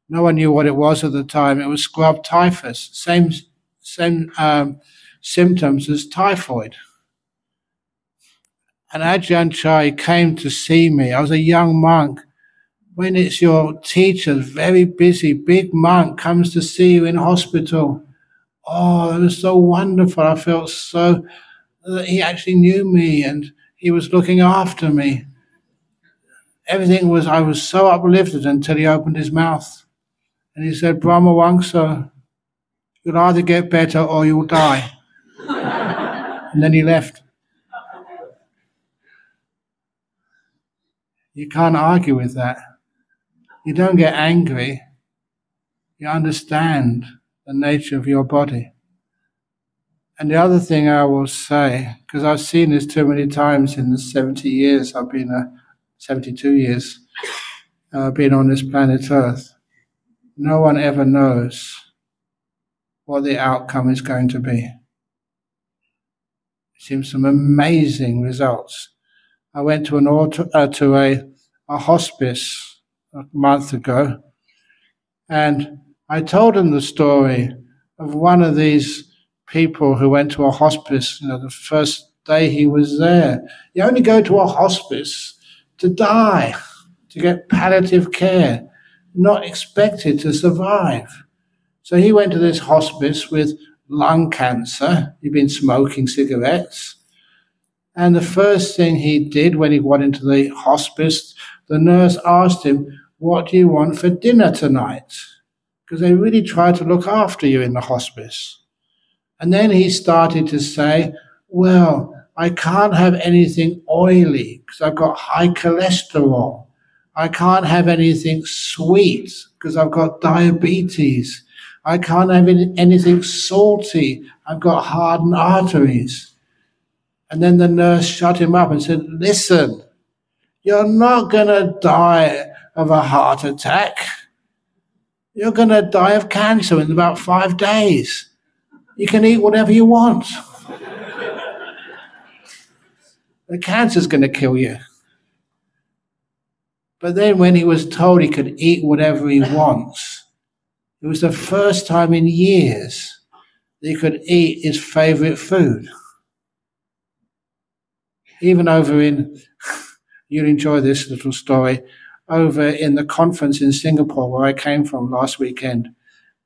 one knew what it was at the time. It was scrub typhus, same symptoms as typhoid. And Ajahn Chah came to see me. I was a young monk. When it's your teacher, very busy, big monk, comes to see you in hospital. Oh, it was so wonderful. I felt so that he actually knew me and he was looking after me. I was so uplifted until he opened his mouth. And he said, Brahma Wangsa, you'll either get better or you'll die. And then he left. You can't argue with that. You don't get angry. You understand the nature of your body. And the other thing I will say, because I've seen this too many times in the 70 years I've been, 72 years I've been on this planet Earth, no one ever knows what the outcome is going to be. I've seen some amazing results. I went to a hospice a month ago, and I told them the story of one of these people who went to a hospice, the first day he was there. You only go to a hospice to die, to get palliative care, not expected to survive. So he went to this hospice with lung cancer. He'd been smoking cigarettes. And the first thing he did when he got into the hospice, the nurse asked him, "What do you want for dinner tonight?" Because they really try to look after you in the hospice. And then he started to say, "Well, I can't have anything oily because I've got high cholesterol. I can't have anything sweet because I've got diabetes. I can't have anything salty. I've got hardened arteries." And then the nurse shut him up and said, "Listen, you're not going to die of a heart attack. You're going to die of cancer in about 5 days. You can eat whatever you want. The cancer's going to kill you." But then when he was told he could eat whatever he wants, it was the first time in years that he could eat his favorite food. Even over in, you'll enjoy this little story, over in the conference in Singapore where I came from last weekend,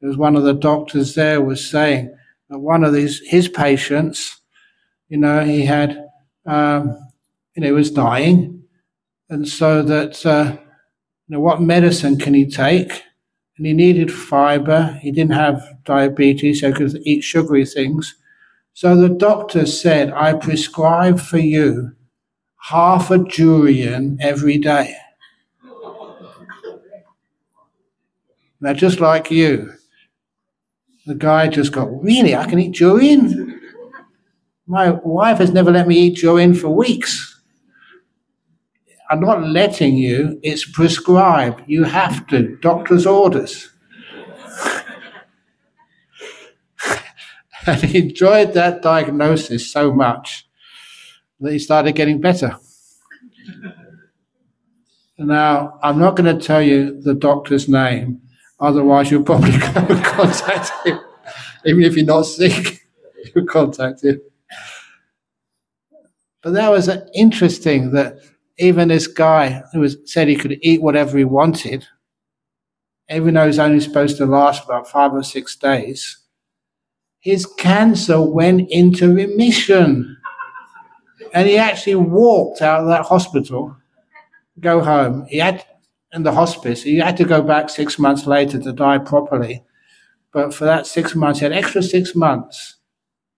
there was one of the doctors there was saying that one of his patients, he had, he was dying, and so that, what medicine can he take? And he needed fiber. He didn't have diabetes, so he could eat sugary things. So the doctor said, "I prescribe for you half a durian every day." Now, just like you, the guy just got, "Really? I can eat durian? My wife has never let me eat durian for weeks." "I'm not letting you. It's prescribed. You have to. Doctor's orders." And he enjoyed that diagnosis so much that he started getting better. Now, I'm not going to tell you the doctor's name, otherwise you'll probably go and contact him. Even if you're not sick, you'll contact him. But that was interesting that even this guy who said he could eat whatever he wanted, even though it's only supposed to last about 5 or 6 days, his cancer went into remission. And he actually walked out of that hospital, go home. In the hospice, he had to go back 6 months later to die properly. But for that 6 months, he had extra 6 months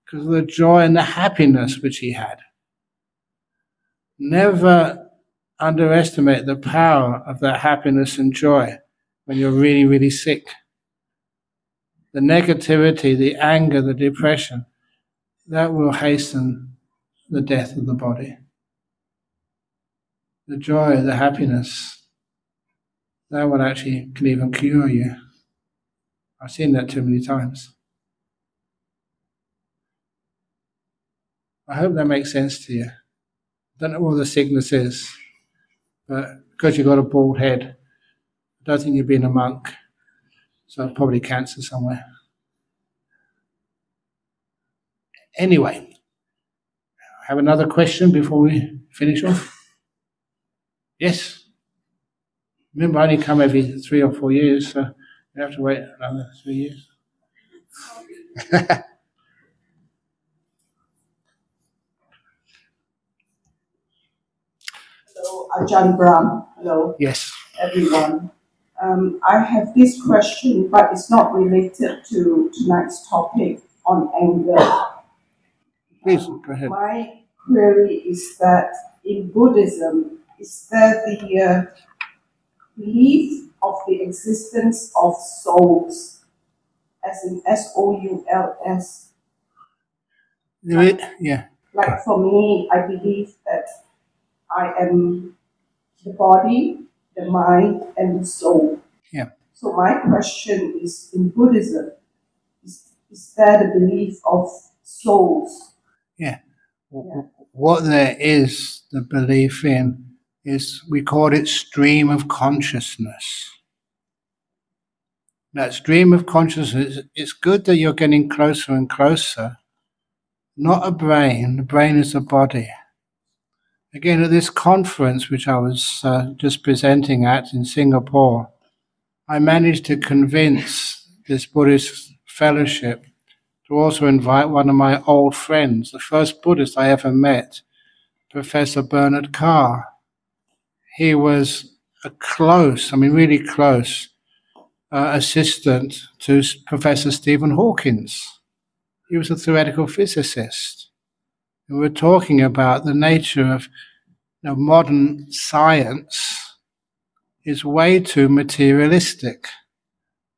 because of the joy and the happiness which he had. Never underestimate the power of that happiness and joy when you're really, really sick. The negativity, the anger, the depression, that will hasten the death of the body. The joy, the happiness, that one actually can even cure you. I've seen that too many times. I hope that makes sense to you. I don't know what the sickness is, but because you've got a bald head, I don't think you've been a monk, so probably cancer somewhere. Anyway, have another question before we finish off? Yes? Remember, I only come every 3 or 4 years, so you have to wait another 3 years.
Hello, Ajahn Brahm. Hello.
Yes.
Everyone. I have this question, but it's not related to tonight's topic on anger.
Please, go ahead.
My query is that in Buddhism, is there the belief of the existence of souls, as in SOULS.
Yeah.
Like for me, I believe that I am the body, the mind, and the soul.
Yeah.
So my question is, in Buddhism, is there the belief of souls?
Yeah. What there is, the belief in, is we call it stream of consciousness. That stream of consciousness, it's good that you're getting closer and closer. Not a brain, the brain is a body. Again, at this conference, which I was just presenting at in Singapore, I managed to convince this Buddhist fellowship to also invite one of my old friends, the first Buddhist I ever met, Professor Bernard Carr. He was a close, really close, assistant to Professor Stephen Hawkins. He was a theoretical physicist. We were talking about the nature of modern science is way too materialistic.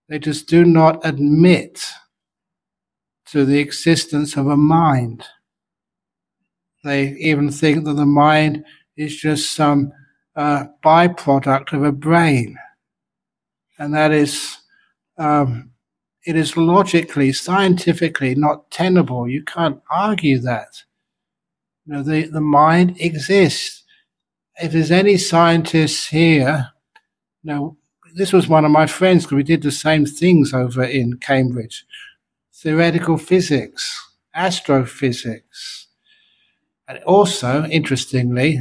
They just do not admit to the existence of a mind. They even think that the mind is just some byproduct of a brain. And that is, it is logically, scientifically not tenable. You can't argue that. The mind exists. If there's any scientists here, this was one of my friends because we did the same things over in Cambridge. Theoretical physics, astrophysics. And also, interestingly,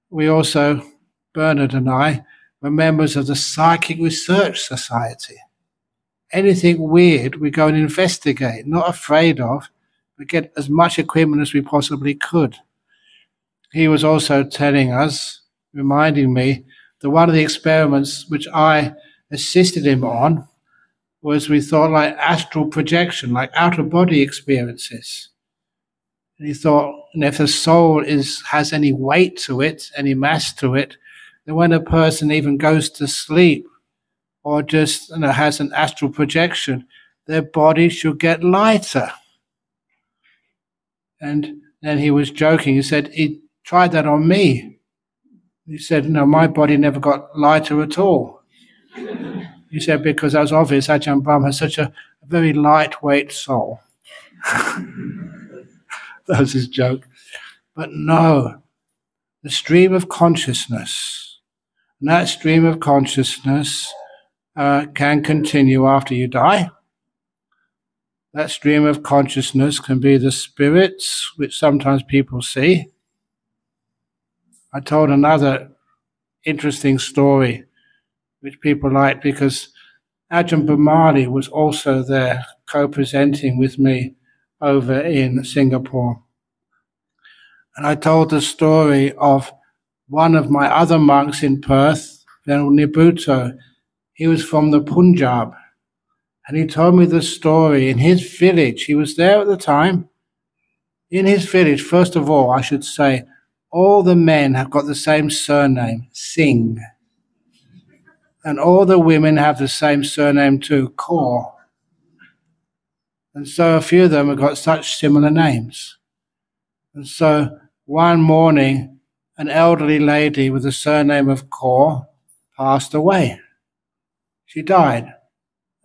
Bernard and I, were members of the Psychic Research Society. Anything weird, we go and investigate, not afraid of, but get as much equipment as we possibly could. He was also telling us, reminding me, that one of the experiments which I assisted him on was we thought like astral projection, like out-of-body experiences. And he thought, if the soul has any weight to it, any mass to it, then when a person even goes to sleep or just has an astral projection, their body should get lighter. And then he was joking. He said he tried that on me. He said, no, my body never got lighter at all. He said, because as obvious, Ajahn Brahm has such a very lightweight soul. That was his joke. But no, the stream of consciousness, and that stream of consciousness can continue after you die. That stream of consciousness can be the spirits, which sometimes people see. I told another interesting story, which people liked, because Ajahn Brahmali was also there co-presenting with me over in Singapore. And I told the story of one of my other monks in Perth, Venerable Nibbutto. He was from the Punjab. And he told me the story in his village. He was there at the time. In his village, first of all, I should say, all the men have got the same surname, Singh. And all the women have the same surname too, Kaur. And so a few of them have got such similar names. And so one morning, an elderly lady with the surname of Kaur passed away. She died.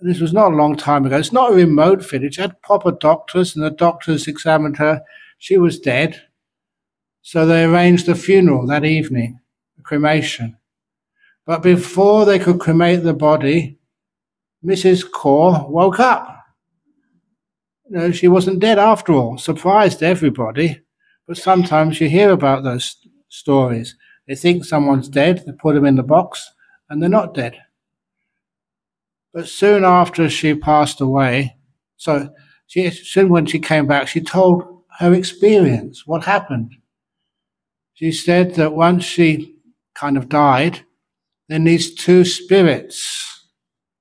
And this was not a long time ago. It's not a remote village. It had proper doctors, and the doctors examined her. She was dead. So they arranged a funeral that evening, a cremation. But before they could cremate the body, Mrs. Kaur woke up. She wasn't dead after all. Surprised everybody. But sometimes you hear about those stories. They think someone's dead, they put them in the box, and they're not dead. But soon after she passed away, soon when she came back, she told her experience, what happened. She said that once she kind of died, then these two spirits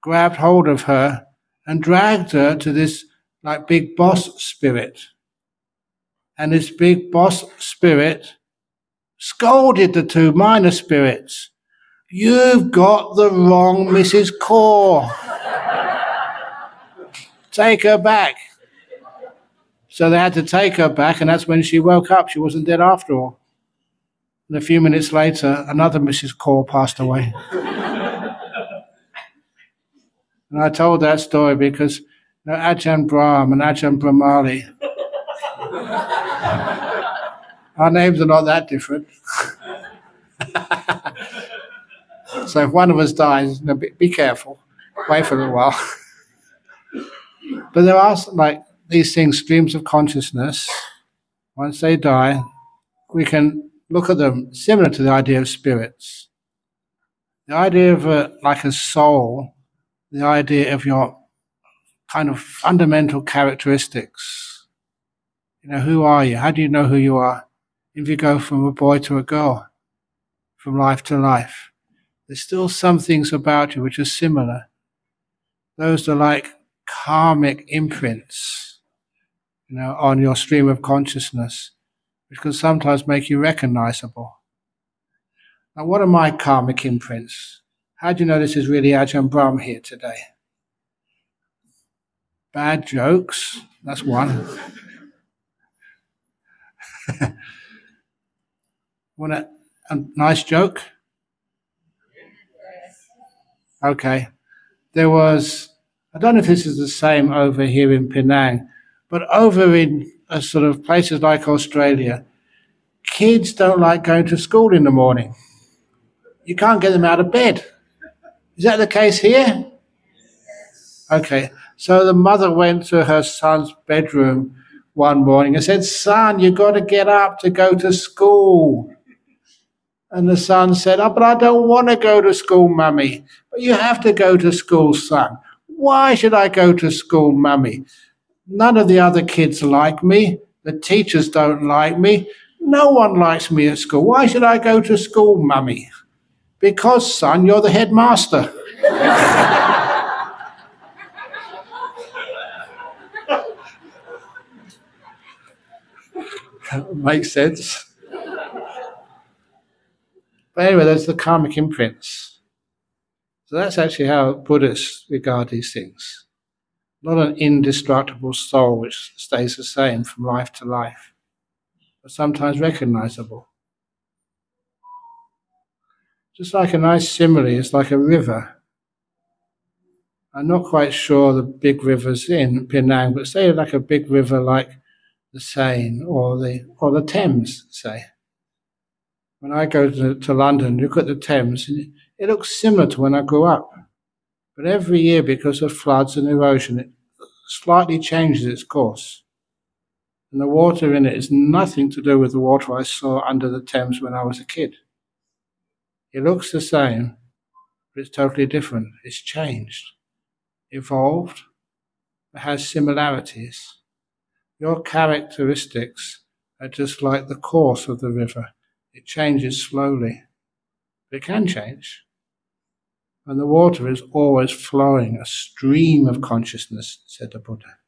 grabbed hold of her and dragged her to this like big boss spirit. And this big boss spirit scolded the two minor spirits. You've got the wrong Mrs. Core. Take her back. So they had to take her back, and that's when she woke up. She wasn't dead after all. And a few minutes later, another Mrs. Core passed away. And I told that story because Ajahn Brahm and Ajahn Brahmali, our names are not that different. So if one of us dies, be careful. Wait for a little while. But there are like these things, streams of consciousness. Once they die, we can look at them similar to the idea of spirits. The idea of like a soul, the idea of your kind of fundamental characteristics. You know, who are you? How do you know who you are? If you go from a boy to a girl, from life to life, there's still some things about you which are similar. Those are like karmic imprints, you know, on your stream of consciousness, which can sometimes make you recognizable. Now, what are my karmic imprints? How do you know this is really Ajahn Brahm here today? Bad jokes, that's one. Want a nice joke? Okay. There was, I don't know if this is the same over here in Penang, but over in sort of places like Australia, kids don't like going to school in the morning. You can't get them out of bed. Is that the case here? Okay. So the mother went to her son's bedroom one morning and said, "Son, you've got to get up to go to school." And the son said, "Oh, but I don't want to go to school, Mummy." "But you have to go to school, son." "Why should I go to school, Mummy? None of the other kids like me. The teachers don't like me. No one likes me at school. Why should I go to school, Mummy?" "Because, son, you're the headmaster." Makes sense. But anyway, there's the karmic imprints. So that's actually how Buddhists regard these things. Not an indestructible soul which stays the same from life to life, but sometimes recognizable. Just like a nice simile, it's like a river. I'm not quite sure the big rivers in Penang, but say like a big river like the Seine or the Thames, say. When I go to London, look at the Thames, and it looks similar to when I grew up. But every year, because of floods and erosion, it slightly changes its course. And the water in it is nothing to do with the water I saw under the Thames when I was a kid. It looks the same, but it's totally different. It's changed, evolved, it has similarities. Your characteristics are just like the course of the river. It changes slowly, but it can change. And the water is always flowing, a stream of consciousness, said the Buddha.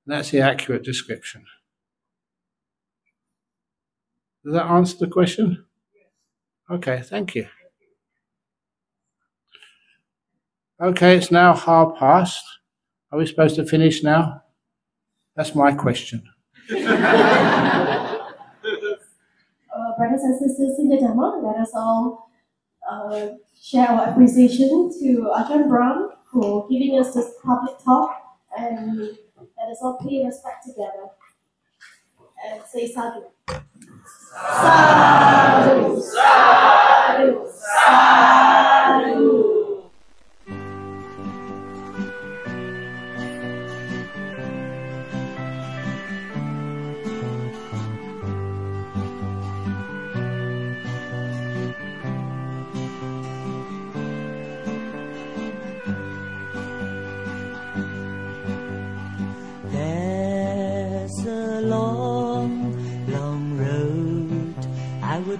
And that's the accurate description. Does that answer the question? Okay, thank you. Okay, it's now past. Are we supposed to finish now? That's my question.
Brothers and sisters in the Dhamma, let us all share our appreciation to Ajahn Brahm for giving us this public talk, and let us all pay respect together and say sadhu. Sadhu, sadhu, sadhu.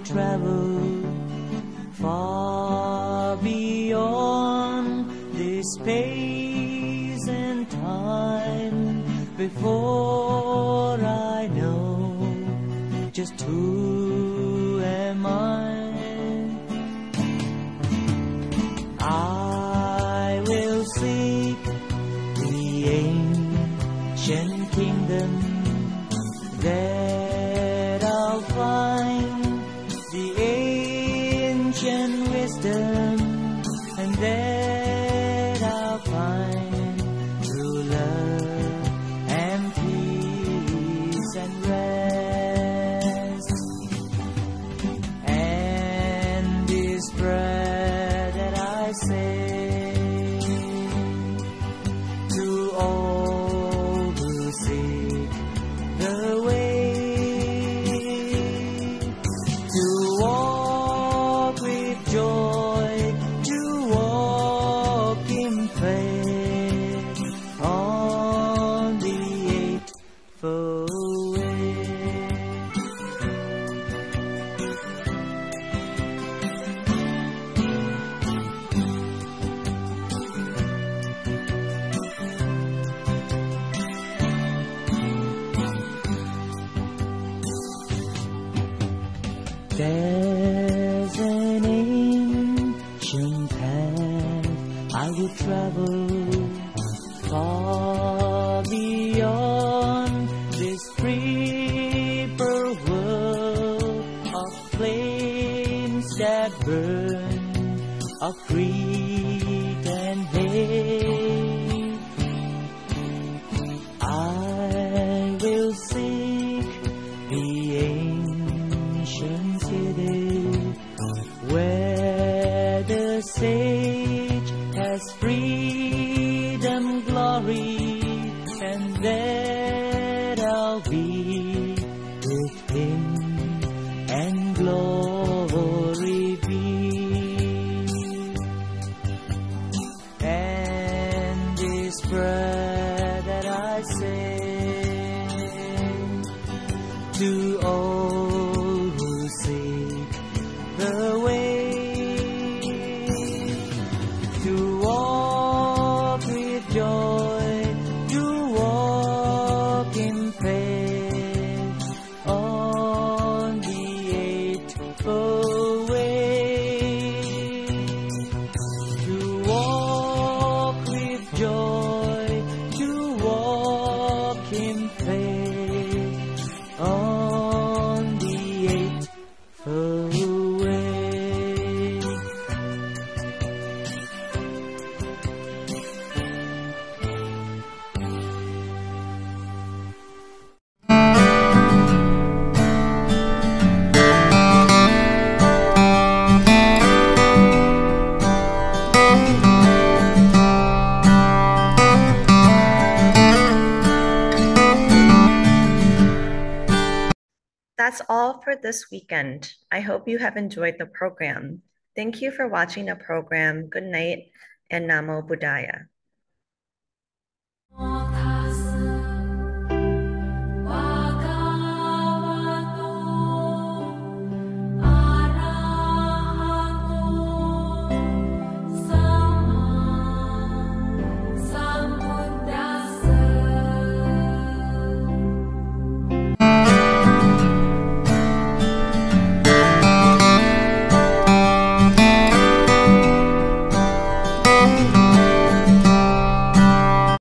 Travel far beyond this space and time before I know just who ancient kingdom, there I'll find the ancient wisdom, and there I'll find true love and peace and rest. And this prayer that I say to all who seek the way to walk with joy, to walk in faith on the eightfold way. There's an ancient path I would travel far beyond this creeper world of flames that burn, of greed and hate. I will seek the ancient city where the sage has freedom, glory, and there I'll be with him and glory be. And this prayer that I say to all who seek the way to walk with joy, to walk in faith on the eightfold way, to walk with joy, to walk in faith on the eightfold way.
That's all for this weekend. I hope you have enjoyed the program. Thank you for watching the program. Good night and Namo Buddhaya.